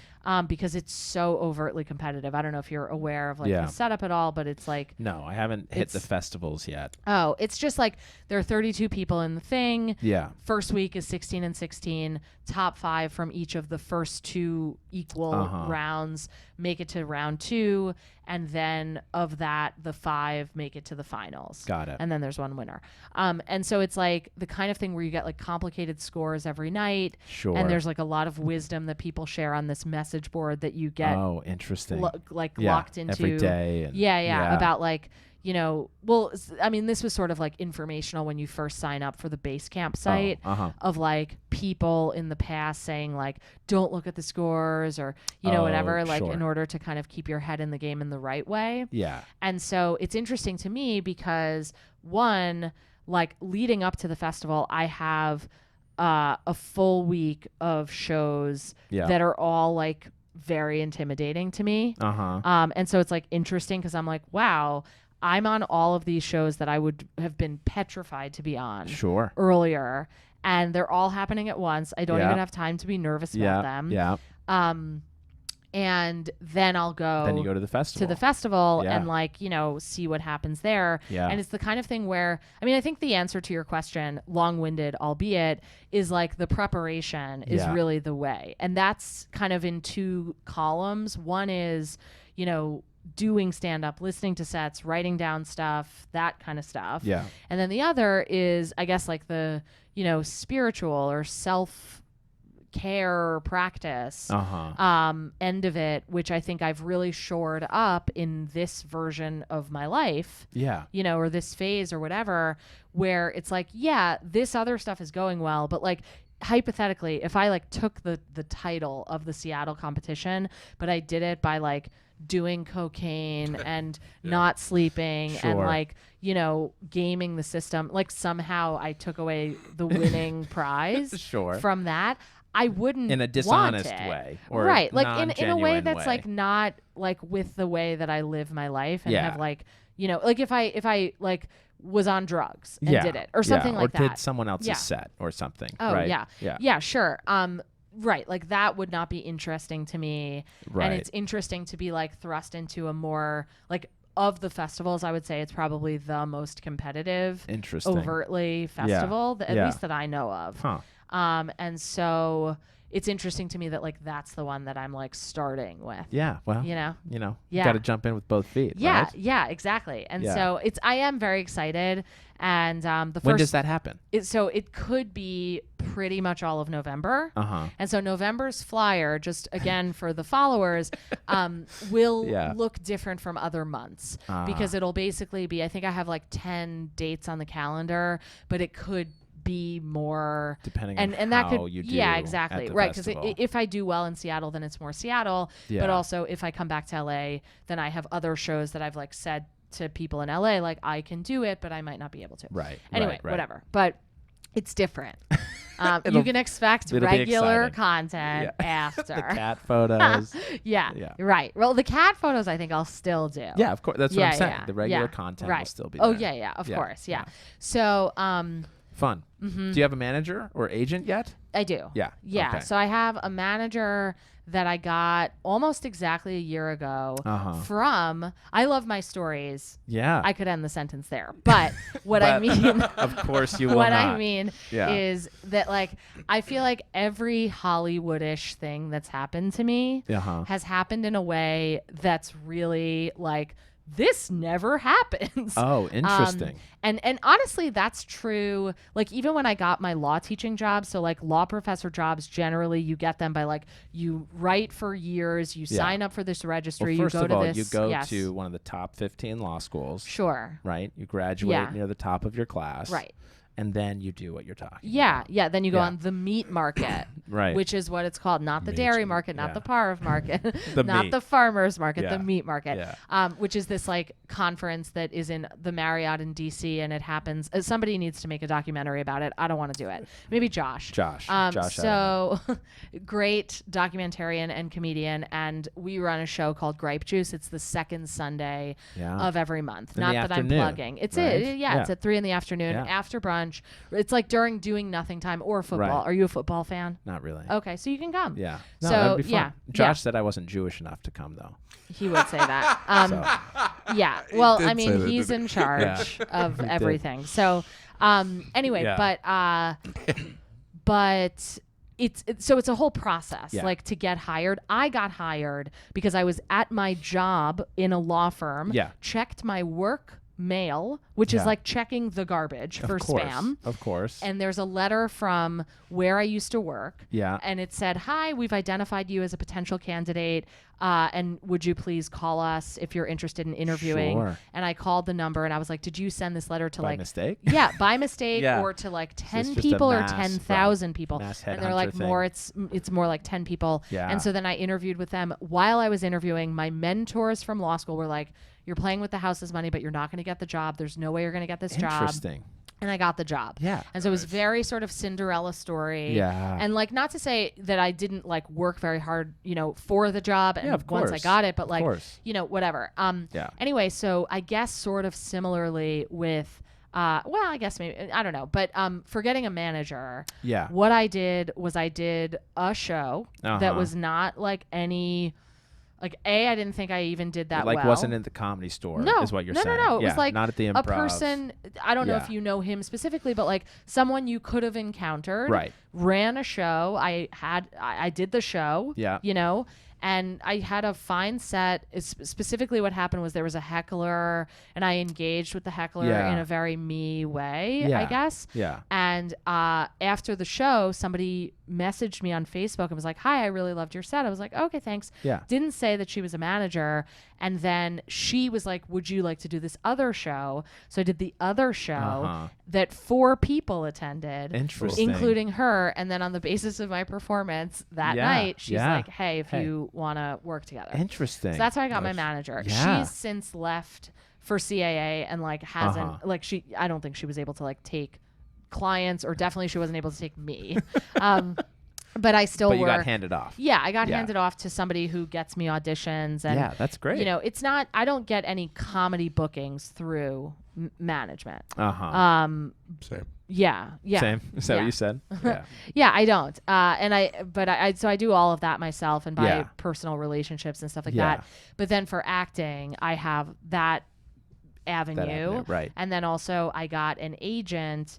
Because it's so overtly competitive. I don't know if you're aware of like Yeah. the setup at all, but it's like, No, I haven't hit the It's- festivals yet. oh, it's just like there are 32 people in the thing. Yeah. First week is 16 and 16. Top 5 from each of the first 2 equal rounds make it to round 2. And then of that, the 5 make it to the finals. Got it. And then there's one winner. And so it's like the kind of thing where you get like complicated scores every night. Sure. And there's like a lot of wisdom that people share on this message board that you get Oh, interesting. like locked into every day. And yeah, about like, you know, well, I mean, this was sort of like informational when you first sign up for the Basecamp site of like people in the past saying like, don't look at the scores or, you know, whatever, like sure. in order to kind of keep your head in the game in the right way. Yeah. And so it's interesting to me because one, like leading up to the festival, I have a full week of shows Yeah. that are all like very intimidating to me. And so it's like interesting because I'm like, wow, I'm on all of these shows that I would have been petrified to be on Sure. earlier, and they're all happening at once. I don't Yeah. even have time to be nervous about them. Yeah. And then I'll go Then you go to the festival. Yeah. and like, you know, see what happens there. Yeah. And it's the kind of thing where, I mean, I think the answer to your question, long-winded albeit, is like the preparation is Yeah. really the way. And that's kind of in 2 columns. One is, you know, doing stand-up, listening to sets, writing down stuff, that kind of stuff. Yeah. And then the other is, I guess, like the, you know, spiritual or self-care practice end of it, which I think I've really shored up in this version of my life, Yeah. you know, or this phase or whatever, where it's like, yeah, this other stuff is going well, but like, hypothetically, if I like took the title of the Seattle competition, but I did it by like doing cocaine and not sleeping and Sure. like, you know, gaming the system, like somehow I took away the winning prize Sure. from that, I wouldn't In a want dishonest it. way, or right, like in a way non-genuine that's way. like not like with the way that I live my life and Yeah. have like, you know, like if I like was on drugs and Yeah. did it or something Yeah. like or that. did someone else's Yeah. set or something. Oh right? yeah. Yeah. Sure. Right, like that would not be interesting to me. Right. And it's interesting to be like thrust into a more like, of the festivals, I would say it's probably the most competitive, Interesting. overtly festival, at Yeah. least that I know of. Huh. And so it's interesting to me that like that's the one that I'm like starting with. Yeah. Well, You know? you Yeah. got to jump in with both feet. Yeah, Right? yeah, exactly. And Yeah. so I am very excited. And the When first, does that happen? so it could be pretty much all of November. And so November's flyer, just again for the followers, will Yeah. look different from other months because it'll basically be, I think I have like 10 dates on the calendar, but it could be more Depending and on that how could you do yeah at exactly the right because festival. if I do well in Seattle then it's more Seattle, Yeah. but also if I come back to LA then I have other shows that I've like said to people in LA like I can do it but I might not be able to. Right. Anyway, right, right. whatever. But it's different. You It'll- can expect it'll be regular exciting. content Yeah. after. The cat photos. yeah, Yeah. right. Well, the cat photos I think I'll still do. Yeah, of course. That's what I'm saying. yeah, The regular yeah, content right. will still be Oh there. yeah, of Yeah, course, yeah. yeah. So Fun. Do you have a manager or agent yet? I do. Yeah. Yeah. Okay. So I have a manager that I got almost exactly a year ago from, I love my stories. Yeah. I could end the sentence there. But what I mean, of course you will what not. I mean is that like, I feel like every Hollywoodish thing that's happened to me has happened in a way that's really like, this never happens. Oh, interesting. And honestly, that's true. Like even when I got my law teaching job, so like law professor jobs, generally you get them by like you write for years, you sign up for this registry, Well, first you go of all, to this. you go to one of the top 15 law schools. Sure. Right? You graduate near the top of your class. Right. And then you do what you're talking about. Yeah. Then you go on the meat market, Right. which is what it's called. Not the dairy market, not the parv market, The not meat. the farmer's market, Yeah. the meat market, Yeah. which is this like conference that is in the Marriott in DC, and it happens. Somebody needs to make a documentary about it. I don't want to do it. Maybe Josh. Josh. So great documentarian and comedian, and we run a show called Gripe Juice. It's the second Sunday of every month. In Not the that afternoon, I'm plugging. It's right? It's at 3 in the afternoon after brunch. It's like during doing nothing time or football. Right. Are you a football fan? Not really. Okay, so you can come. Yeah. No, So, that'd be fun. yeah, Josh said I wasn't Jewish enough to come, though. He would say that. Yeah. Well, did I say mean, that, he's didn't in charge of everything. So, anyway, but it's a whole process, like to get hired. I got hired because I was at my job in a law firm, checked my work mail, which is like checking the garbage for spam. Of course. And there's a letter from where I used to work. Yeah. And it said, "Hi, we've identified you as a potential candidate. And would you please call us if you're interested in interviewing?" Sure. And I called the number and I was like, "Did you send this letter to By like mistake? Yeah, by mistake Yeah. or to like Is 10 this just a people or mass, 10,000 people?" mass And they're headhunter like, thing? "More, it's more like 10 people." Yeah. And so then I interviewed with them. While I was interviewing, my mentors from law school were like, "You're playing with the house's money, but you're not going to get the job. There's no way you're going to get this job." Interesting. And I got the job. Yeah. And so it was very sort of Cinderella story. Yeah. And like, not to say that I didn't like work very hard, for the job and of once I course. got it, but like, course. Whatever. Yeah. Anyway, so I guess sort of similarly with, I guess maybe, I don't know, but for getting a manager, Yeah. what I did was I did a show that was not like any, like I didn't think I even did that It, like well. wasn't in the Comedy Store. No, is what you're no, saying. No. It Yeah, was like not at the a Improv. person. I don't know Yeah. if you know him specifically, but like someone you could have encountered. Right. Ran a show. I did the show. Yeah. And I had a fine set. Specifically, what happened was there was a heckler, and I engaged with the heckler Yeah. in a very me way, Yeah. I guess. Yeah. And after the show, somebody messaged me on Facebook and was like, "Hi, I really loved your set." I was like, "Okay, thanks." Yeah. Didn't say that she was a manager. And then she was like, "Would you like to do this other show?" So I did the other show that 4 people attended, Interesting. including her. And then on the basis of my performance that night, she's like, "Hey, if you want to work together." Interesting. So that's how I got my manager. Yeah. She's since left for CAA and like hasn't like I don't think she was able to like take clients, or definitely she wasn't able to take me. But I still But you got handed off. Yeah, I got handed off to somebody who gets me auditions. And Yeah, that's great. it's not, I don't get any comedy bookings through management. Same. Yeah. Same. Is that what you said? Yeah. Yeah, I don't. So I do all of that myself and by Yeah. personal relationships and stuff like Yeah. that. But then for acting, I have that avenue. Right. And then also I got an agent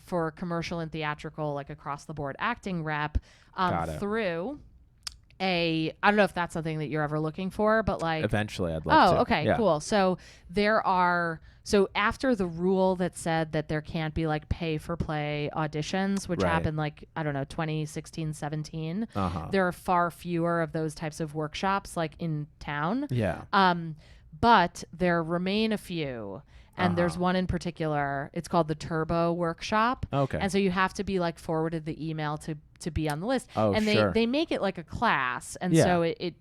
for commercial and theatrical, like across the board acting rep Got it. through I don't know if that's something that you're ever looking for, but like Eventually, I'd love to. Okay, Yeah. cool. So after the rule that said that there can't be like pay for play auditions, which Right. happened like, I don't know, 2016, 17, Uh-huh. there are far fewer of those types of workshops like in town. Yeah. But there remain a few. And there's Uh-huh. one in particular. It's called the Turbo Workshop. Okay. And so you have to be like forwarded the email to be on the list. Oh, and sure. they make it like a class. And Yeah. so it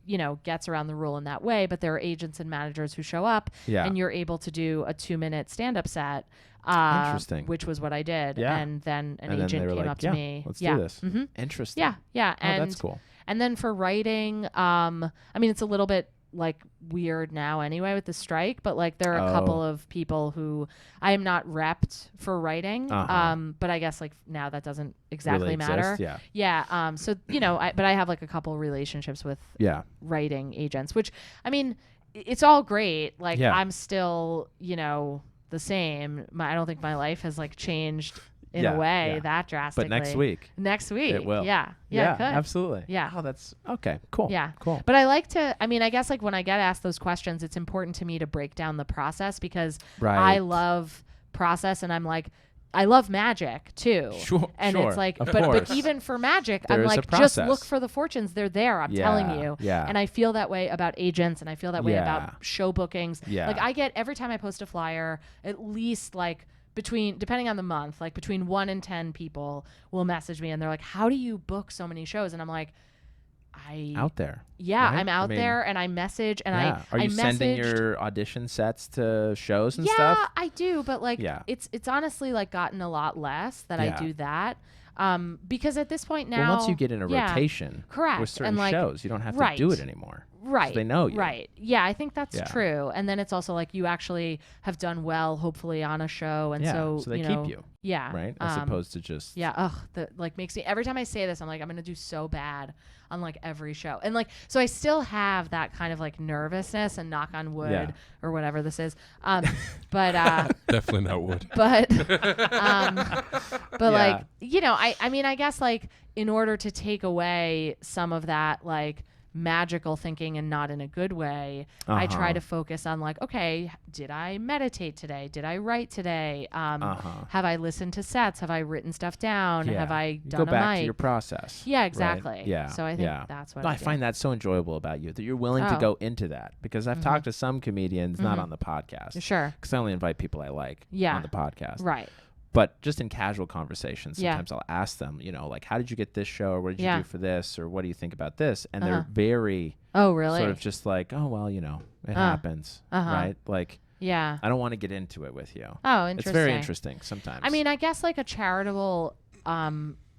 gets around the rule in that way. But there are agents and managers who show up. Yeah. And you're able to do a 2-minute stand-up set. Interesting. Which was what I did. Yeah. And then an And then agent they were came like, up to yeah, me. let's Yeah. do this. Mhm. Interesting. Yeah. Oh, that's cool. And then for writing, it's a little bit like weird now anyway with the strike, but like there are a couple of people who I am not repped for writing. But I guess like now that doesn't exactly Really matter. exist, Yeah. So, you know, but I have like a couple relationships with writing agents, which I mean, it's all great. Like I'm still, you know, the same. I don't think my life has like changed in a way that drastically. But next week it will. Yeah, it could. Absolutely. Yeah. Oh, that's okay. Cool. Yeah. Cool. But I like to, I mean, I guess like when I get asked those questions, it's important to me to break down the process because I love process and I'm like, I love magic too. Sure. And it's like, of but course. even for magic, There I'm is a like, just process. look for the fortunes. They're there. I'm telling you. Yeah. And I feel that way about agents and I feel that way about show bookings. Yeah. Like I get, every time I post a flyer, at least like, depending on the month, like between 1 and 10 people will message me and they're like, how do you book so many shows? And I'm like, out there. Yeah, right? I'm out there and I message and Are you sending your audition sets to shows and stuff? Yeah, I do, but like it's honestly like gotten a lot less that I do that. Because at this point now, well, once you get in a rotation with certain and like, shows, you don't have to do it anymore. Right. They know you. Right. Yeah, I think that's true. And then it's also like you actually have done well, hopefully, on a show. And so they you know, keep you. Yeah. Right. As opposed to just. Yeah. Ugh. That like makes me, every time I say this, I'm like, I'm going to do so bad on like every show. And like, so I still have that kind of like nervousness and knock on wood or whatever this is. But, definitely not wood. But like, you know, I mean, I guess like in order to take away some of that, like, magical thinking and not in a good way, I try to focus on like, okay, did I meditate today? Did I write today? Have I listened to sets? Have I written stuff down? Have I done go back mic? to your process. Yeah, exactly. Right? Yeah. So I think that's what I find that so enjoyable about you, that you're willing to go into that, because I've talked to some comedians, not on the podcast. Sure. Because I only invite people I like on the podcast. Right. But just in casual conversations, sometimes I'll ask them, you know, like, how did you get this show? Or what did you do for this? Or what do you think about this? And they're very sort of just like, oh, well, you know, it happens. Right? Like, I don't want to get into it with you. Oh, interesting. It's very interesting sometimes. I mean, I guess like a charitable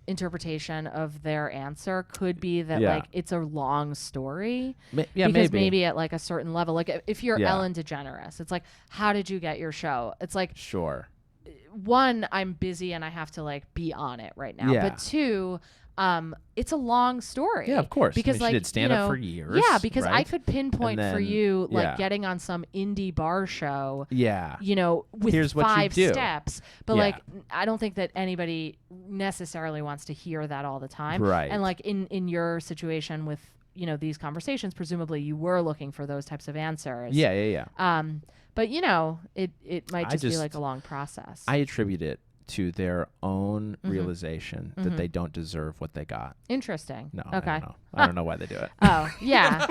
interpretation of their answer could be that like it's a long story. Because maybe at like a certain level, like if you're Ellen DeGeneres, it's like, how did you get your show? It's like, sure. One, I'm busy and I have to like be on it right now. But two, it's a long story. Yeah, of course. Because she did stand up for years. Yeah, because I right? could pinpoint for you like getting on some indie bar show. Yeah. You know, with Here's 5 what you do. steps. But like, I don't think that anybody necessarily wants to hear that all the time. Right. And like in your situation with, you know, these conversations, presumably you were looking for those types of answers. Yeah. But you know, it might just be like a long process. I attribute it to their own realization that they don't deserve what they got. Interesting. No, okay. I don't know why they do it. Oh, yeah.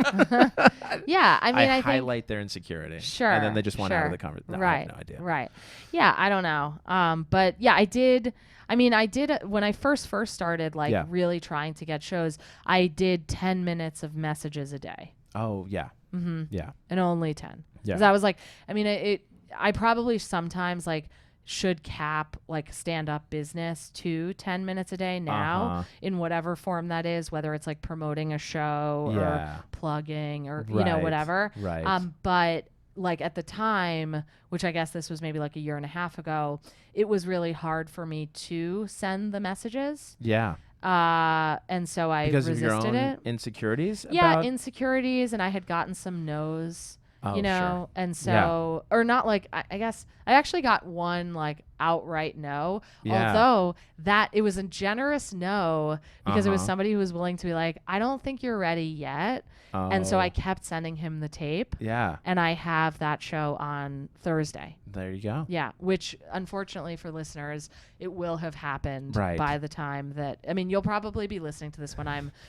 Yeah, I mean, I think highlight their insecurity. Sure. And then they just want out of the conversation. No, right. I have no idea. Right. Yeah, I don't know. But yeah, I did when I first started like really trying to get shows, I did 10 minutes of messages a day. Oh, yeah. Mm-hmm. Yeah. And only 10. Yeah. Because I was like, I mean, I probably sometimes like should cap like stand-up business to 10 minutes a day now in whatever form that is, whether it's like promoting a show or plugging or, you know, whatever. Right. But like at the time, which I guess this was maybe like a year and a half ago, it was really hard for me to send the messages. Yeah. And so I resisted of your own it. Insecurities? Yeah, insecurities, and I had gotten some no's. Oh, you know, sure. and so, or not like, I guess I actually got one like outright no, although that it was a generous no because it was somebody who was willing to be like, I don't think you're ready yet. And so I kept sending him the tape. Yeah. And I have that show on Thursday. There you go. Yeah. Which unfortunately for listeners, it will have happened by the time that, I mean, you'll probably be listening to this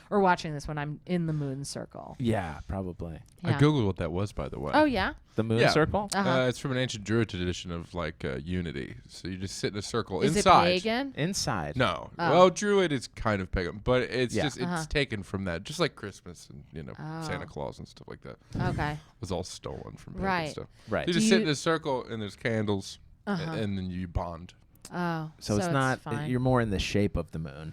or watching this when I'm in the moon circle. Yeah, probably. Yeah. I Googled what that was, by the way. Oh, yeah? The moon circle? It's from an ancient Druid tradition of like unity. So you just sit in a circle Is inside. it pagan? Inside. No. Well, Druid is kind of pagan, but it's just it's taken from that, just like Christmas and Santa Claus and stuff like that. Okay. It was all stolen from pagan Right. stuff. Right. You just sit in a circle and there's candles, and then you bond. Oh. So it's not, fine. you're more in the shape of the moon.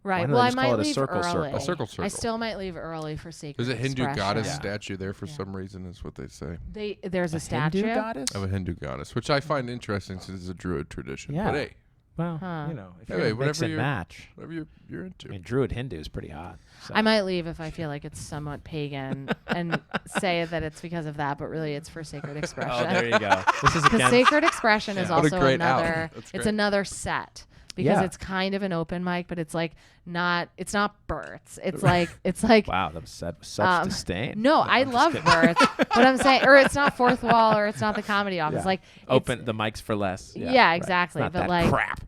Right. don't Well, they I just call might it a leave circle early. circle? A circle I circle. still might leave early for sacred There's a Hindu goddess Yeah. statue there for some reason, is what they say. There's a statue. Hindu goddess? Of a Hindu goddess, which I find interesting since it's a Druid tradition. Yeah. But hey, Well, Huh. if Hey, you're gonna whatever mix and you're- match. whatever you're into. I mean, Druid Hindu is pretty hot. So. I might leave if I feel like it's somewhat pagan and say that it's because of that, but really it's for sacred expression. Oh, there you go. This is Because again. sacred expression is What a also great out. another. That's It's great. another set because Yeah. it's kind of an open mic, but it's like not. It's not Bert's. It's like. Wow, that was such disdain. No, I love Bert's, but I'm saying, or it's not Fourth Wall, or it's not the Comedy Office. Yeah. Like Open the mics for less. Yeah, right. exactly, It's not but that like- crap.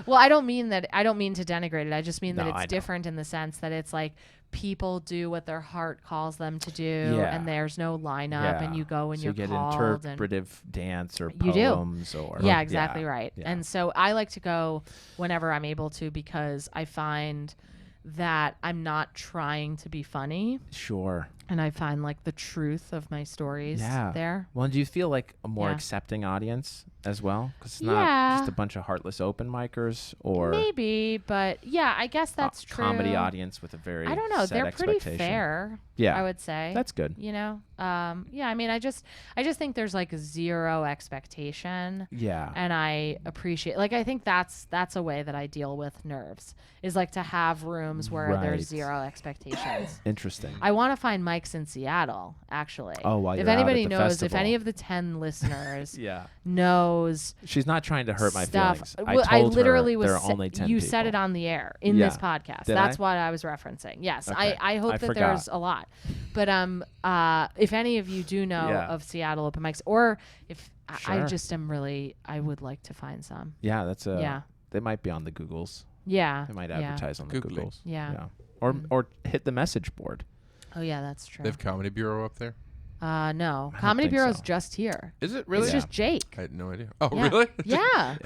well, I don't mean that. I don't mean to denigrate it. I just mean No, that I know. it's different in the sense that it's like people do what their heart calls them to do, Yeah. and there's no lineup, and you go when so you're you get called. And interpretive dance or You do. poems or yeah, exactly right. Yeah. And so I like to go whenever I'm able to because I find that I'm not trying to be funny, Sure. and I find like the truth of my stories there. Well, do you feel like a more Yeah. accepting audience as well? Because it's not Yeah. just a bunch of heartless open micers or Maybe, but yeah, I guess that's true. comedy audience with a very I don't know. set They're pretty expectation. fair. Yeah. I would say That's good. You know, yeah. I mean, I just think there's like zero expectation, Yeah. and I appreciate. Like, I think that's a way that I deal with nerves is like to have rooms where Right. there's zero expectations. Interesting. I want to find mics in Seattle, actually. Oh, while if you're out at anybody the knows, if festival. any of the 10 listeners Yeah. knows She's not trying to hurt my stuff. feelings. Well, I told literally her was. there are only 10 you people. said it on the air in Yeah. this podcast. Did That's I? what I was referencing. Yes, Okay. I hope I that forgot. there's a lot. But if any of you do know Yeah. of Seattle open mics, or if I Sure. just am really, I would like to find some. Yeah, that's a. Yeah. They might be on the Googles. Yeah. They might yeah. advertise on the Googling. Googles. Yeah. Or hit the message board. Oh yeah, that's true. They have Comedy Bureau up there. No, I don't Comedy think Bureau's so. just here. Is it really? It's Yeah. just Jake. I had no idea. Oh, Yeah. really? Yeah.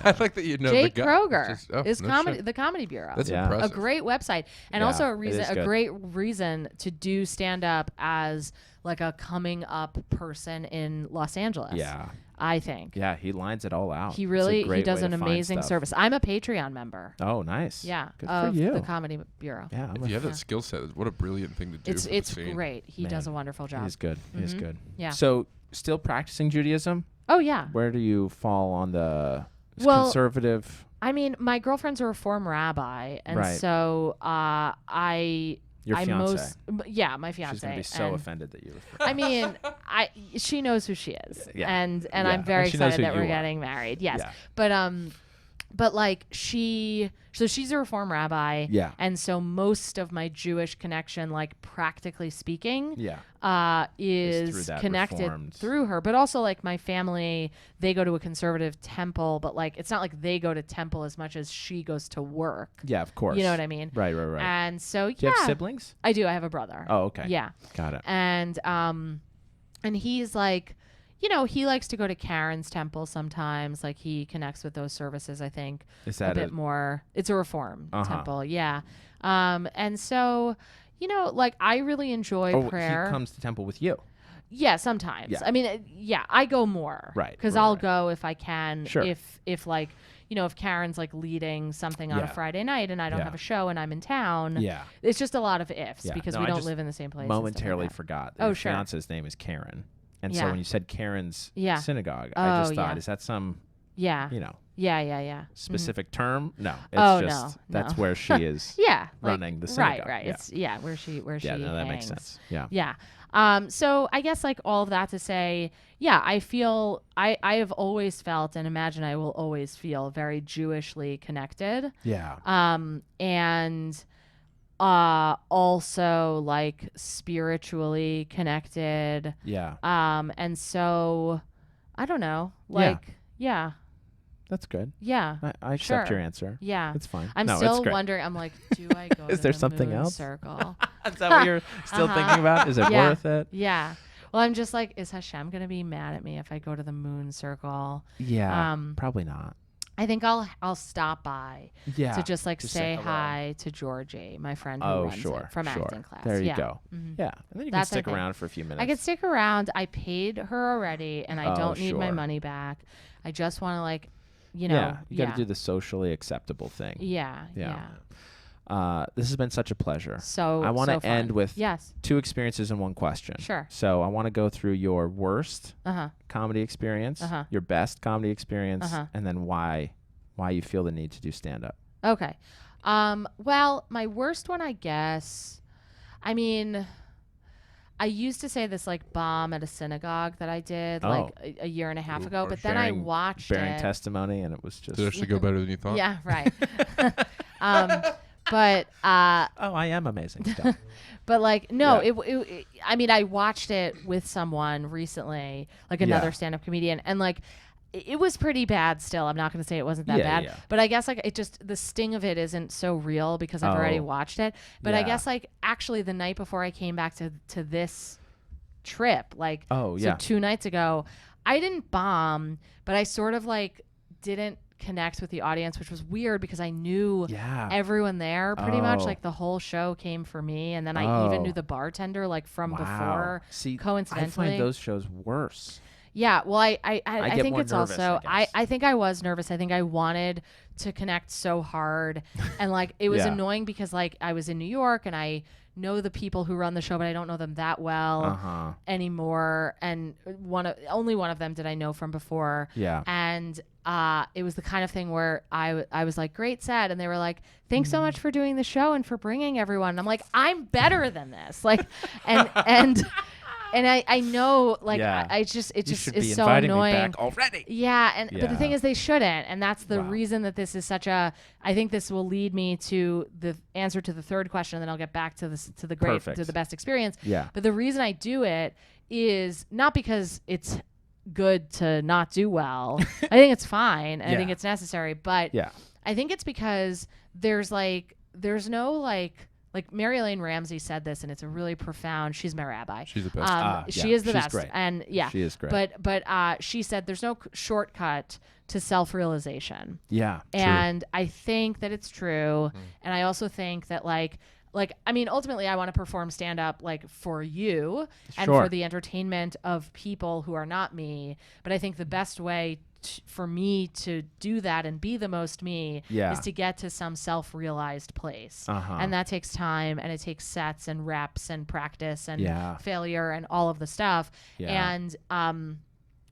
I like that you know Jake the guy. Kroger Just- oh, is no shit. the Comedy Bureau. That's Yeah. impressive. A great website, and Yeah, also it is a good. great reason to do stand up as like a coming up person in Los Angeles. Yeah. I think. Yeah, he lines it all out. He It's a really great does way an to find amazing stuff. service. I'm a Patreon member. Oh, nice. Yeah, Good of for you. the Comedy Bureau. Yeah, I'm If a you have Yeah. that skill set, what a brilliant thing to do. for the It's scene. great. He does a Man, wonderful job. He's good. He's Mhm. good. Yeah. So, still practicing Judaism? Oh yeah. Where do you fall on the Well, conservative? I mean, my girlfriend's a Reform rabbi, and Right. so Your I fiance. yeah, my fiance. She's gonna be so and- offended that you. I mean, she knows who she is, Yeah. and Yeah. I'm very And she knows excited who that we're you are. getting married. Yes, Yeah. but like so she's a Reform rabbi. Yeah. and so most of my Jewish connection, like practically speaking, Yeah. is through that connected Reformed- through her. But also like my family, they go to a conservative temple, but like it's not like they go to temple as much as she goes to work. Yeah, of course. You know what I mean? Right. And so Do you have siblings? I do. I have a brother. Oh, okay. Yeah. Got it. And he's like, you know, he likes to go to Karen's temple sometimes. Like he connects with those services, I think, Is a that bit more. It's a Reform Uh-huh. temple. Yeah. And so, you know, like I really enjoy Oh, prayer. he comes to temple with you. Yeah, sometimes. Yeah. I mean, yeah, I go more. Right, Because right, I'll right. go if I can. Sure. If like, you know, if Karen's like leading something on a Yeah. Friday night and I don't Yeah. have a show and I'm in town. Yeah. It's just a lot of ifs Yeah. because No, we I don't just live in the same place. and stuff like Momentarily that. forgot. Oh, Your sure. fiance's name is Karen. And Yeah. so when you said Karen's Yeah. synagogue, Oh, I just thought, yeah. is that some, Yeah. you know, Yeah. Mhm. specific term? No. It's Oh, just no, that's no. where she is. Yeah. running the Right. synagogue. Right. Yeah. It's where she Yeah, no, that makes hangs. sense. Yeah. Yeah. So I guess like all of that to say, yeah, I feel I have always felt and imagine I will always feel very Jewishly connected. Yeah. And also like spiritually connected. Yeah. And so I don't know, like, yeah. That's good. Yeah. I accept Sure. your answer. Yeah. It's fine. I'm No, it's still great. wondering. I'm like, do I go Is to there the something moon else? circle? Is that what you're still thinking about? Is it Yeah. worth it? Yeah. Well, I'm just like, is Hashem going to be mad at me if I go to the moon circle? Yeah. Probably not. I think I'll stop by Yeah. to just like Just say hello. hi to Georgie, my friend who Oh, runs sure. it from sure. acting class. There you Yeah. go. Mhm. Yeah. And then you That's, can I stick think. around for a few minutes. I could stick around. I paid her already, and I Oh, don't need my sure. money back. I just want to like, you know, Yeah. You got to do the socially acceptable thing. Yeah. Yeah. This has been such a pleasure. So I want to fun. end with yes. 2 experiences in one question. Sure. So I want to go through your worst Uh-huh. comedy experience, Uh-huh. your best comedy experience, Uh-huh. and then why you feel the need to do stand-up. Okay. Well, my worst one, I guess. I mean, I used to say this like bomb at a synagogue that I did like a year and a half ago, but then I watched bearing it. testimony, and it was just. Did it actually go better than you thought? Yeah, right. But I am amazing. Stuff. but like no, Yeah. I mean, I watched it with someone recently, like another Yeah. stand-up comedian, and like it was pretty bad still. I'm not going to say it wasn't that Yeah, bad, yeah. but I guess like it just, the sting of it isn't so real because I've already watched it. But I Yeah. guess like actually the night before I came back to this trip, like Oh, so yeah. 2 nights ago, I didn't bomb, but I sort of like didn't connect with the audience, which was weird because I knew Yeah. everyone there pretty much. Oh. Like the whole show came for me, and then I even Oh. knew the bartender like from Wow. before. See, coincidentally. I find those shows worse. Yeah, well, I get think more it's nervous, also I guess. I think I was nervous. I think I wanted to connect so hard, and like it was Yeah. annoying because like I was in New York and I know the people who run the show, but I don't know them that well Uh-huh. anymore. And only one of them did I know from before. Yeah. And it was the kind of thing where I was like, great set, and they were like, thanks so much for doing the show and for bringing everyone. And I'm like, I'm better than this, like, and I know, like, Yeah. it just You should be is so inviting annoying. me back already. Yeah, but the thing Yeah. is, they shouldn't, and that's the Wow. reason that this is such a. I think this will lead me to the answer to the third question, and then I'll get back to this to the Perfect. the best experience. Yeah. But the reason I do it is not because it's good to not do well. I think it's fine, and I think Yeah. it's necessary, but Yeah. I think it's because there's no like Mary Elaine Ramsey said this, and it's a really profound. She's my rabbi. She's the best. She yeah, is the she's best, great. and yeah, She is great. But she said there's no shortcut to self-realization, Yeah. and I think that it's true, and I also think that like I mean, ultimately, I want to perform stand-up like for you and Sure. for the entertainment of people who are not me. But I think the best way for me to do that and be the most me Yeah. is to get to some self-realized place. Uh-huh. And that takes time, and it takes sets and reps and practice and Yeah. failure and all of the stuff. Yeah. And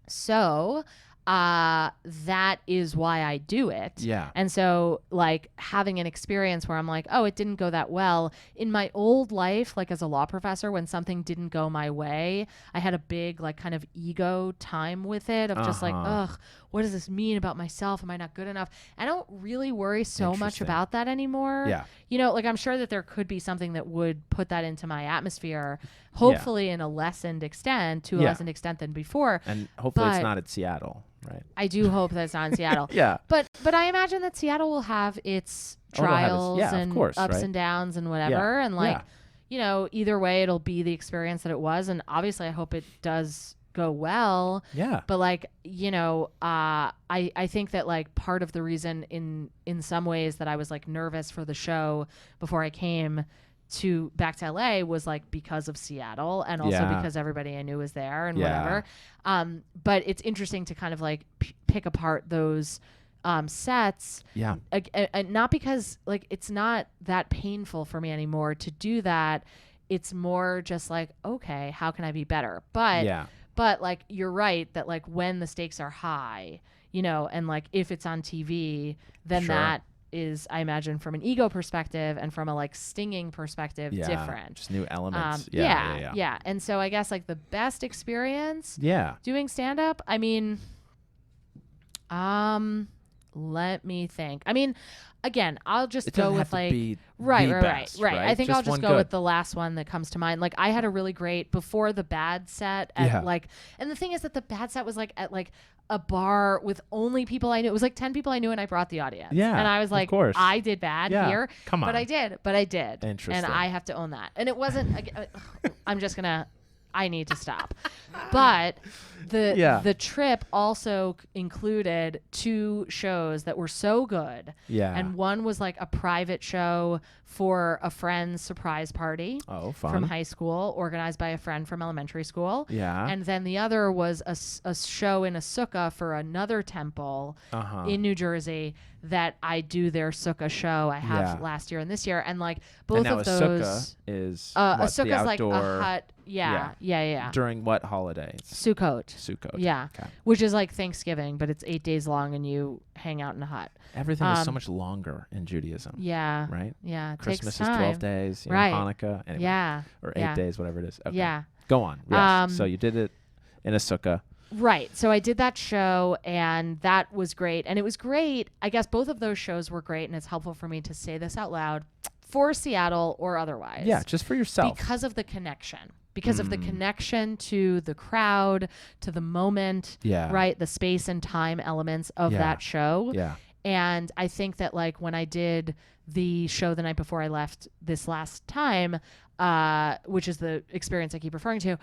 so that is why I do it. Yeah. And so like having an experience where I'm like, oh, it didn't go that well. In my old life, like as a law professor, when something didn't go my way, I had a big like kind of ego time with it of just like, Uh-huh. ugh, what does this mean about myself? Am I not good enough? I don't really worry so much Interesting. about that anymore. Yeah. You know, like I'm sure that there could be something that would put that into my atmosphere, hopefully in a lessened extent, to a Yeah. lessened extent than before. And hopefully it's But- not at Seattle, right? I do hope that it's not in Seattle. Yeah. But I imagine that Seattle will have its Oh, it'll have its- trials yeah, of and course, ups right? and downs and whatever. And like, Yeah. you know, either way, it'll be the experience that it was. And obviously, I hope it does go well. Yeah. But like, you know, I think that like part of the reason in some ways that I was like nervous for the show before I came back to LA was like because of Seattle, and also Yeah. because everybody I knew was there and Yeah. whatever. But it's interesting to kind of like pick apart those sets. Yeah. Not because like it's not that painful for me anymore to do that. It's more just like, okay, how can I be better? But like you're right that like when the stakes are high, you know, and like if it's on TV, then Sure. that is, I imagine, from an ego perspective and from a like stinging perspective, Yeah. different. Just new elements. Yeah. And so I guess like the best experience Yeah. doing stand up, I mean, let me think. I mean, again, I'll just It go doesn't with have to like be right. the best, I think Just I'll just one go good. with the last one that comes to mind. Like I had a really great before the bad set at Yeah. like, and the thing is that the bad set was like at like a bar with only people I knew. It was like 10 people I knew, and I brought the audience. Yeah, and I was of like, course. I did bad Yeah, here. come but on. I did. Interesting. And I have to own that. And it wasn't. I'm just gonna. I need to stop. But The trip also included 2 shows that were so good. Yeah. And one was like a private show for a friend's surprise party. Oh, fun. From high school, organized by a friend from elementary school. Yeah. And then the other was a show in a sukkah for another temple in New Jersey that I do their sukkah show. I have last year and this year. And like both and now of a those. sukkah is A what, sukkah the is like a outdoor- hut. Yeah. During what holiday? Sukkot. Sukkot. Yeah. Okay. Which is like Thanksgiving, but it's 8 days long and you hang out in a hut. Everything is so much longer in Judaism. Yeah. Right? Yeah. It Christmas takes is time. 12 days. You know, Right. Hanukkah. Anyway. Yeah. Or 8 days, whatever it is. Okay. Yeah. Go on. Yes. So you did it in a sukkah. Right. So I did that show and that was great. And it was great. I guess both of those shows were great. And it's helpful for me to say this out loud for Seattle or otherwise. Yeah, just for yourself. Because of the connection. Because of the connection to the crowd, to the moment, right? The space and time elements of that show. Yeah. And I think that like when I did the show the night before I left this last time, which is the experience I keep referring to,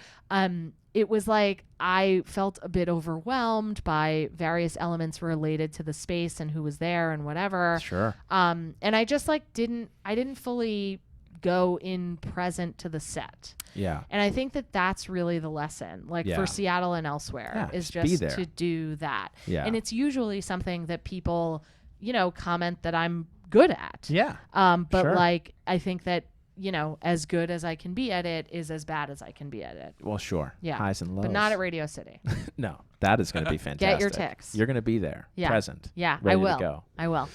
it was like I felt a bit overwhelmed by various elements related to the space and who was there and whatever. Sure. And I just like I didn't fully go in present to the set. Yeah. And I think that that's really the lesson, like for Seattle and elsewhere, is just to do that. Yeah. And it's usually something that people, you know, comment that I'm good at. Yeah. But sure. like, I think that, you know, as good as I can be at it is as bad as I can be at it. Well, sure. Yeah. Highs and lows. But not at Radio City. No, that is going to be fantastic. Get your ticks. You're going to be there, present. Yeah, ready I will. To go. I will.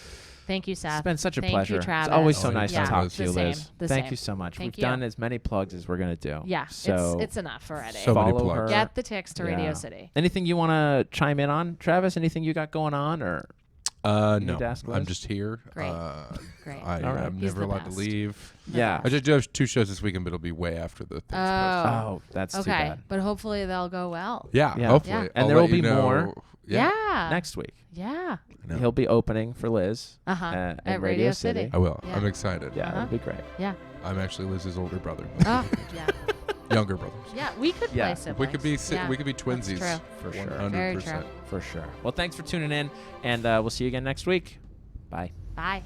Thank you, Seth. It's been such a Thank pleasure. You, Travis. It's always so nice Yeah. to talk to you, The same. Liz. The Thank same. you so much. Thank We've you. done as many plugs as we're going to do. Yeah, So it's enough already. So many follow plugs. her. Get the ticks to Radio City. Anything you want to chime in on, Travis? Anything you got going on, or No, need to ask I'm Liz? just here. Great. Great. I'm All right. He's never the allowed best. to leave. Yeah. I just do have 2 shows this weekend, but it'll be way after the thing's posted. Oh, that's too Okay, bad. but hopefully they'll go well. Yeah, Yeah. hopefully. Yeah. And I'll there will let you be know. more. Yeah. Next week, Yeah. No. he'll be opening for Liz At at Radio City. I will. Yeah. I'm excited. Yeah, that'll be great. Yeah. I'm actually Liz's older brother. Oh, yeah. Younger brothers. Yeah, we could Yeah. play siblings. We could be Yeah. we could be twinsies. That's For sure. 100%. Very true. For sure. Well, thanks for tuning in, and we'll see you again next week. Bye. Bye.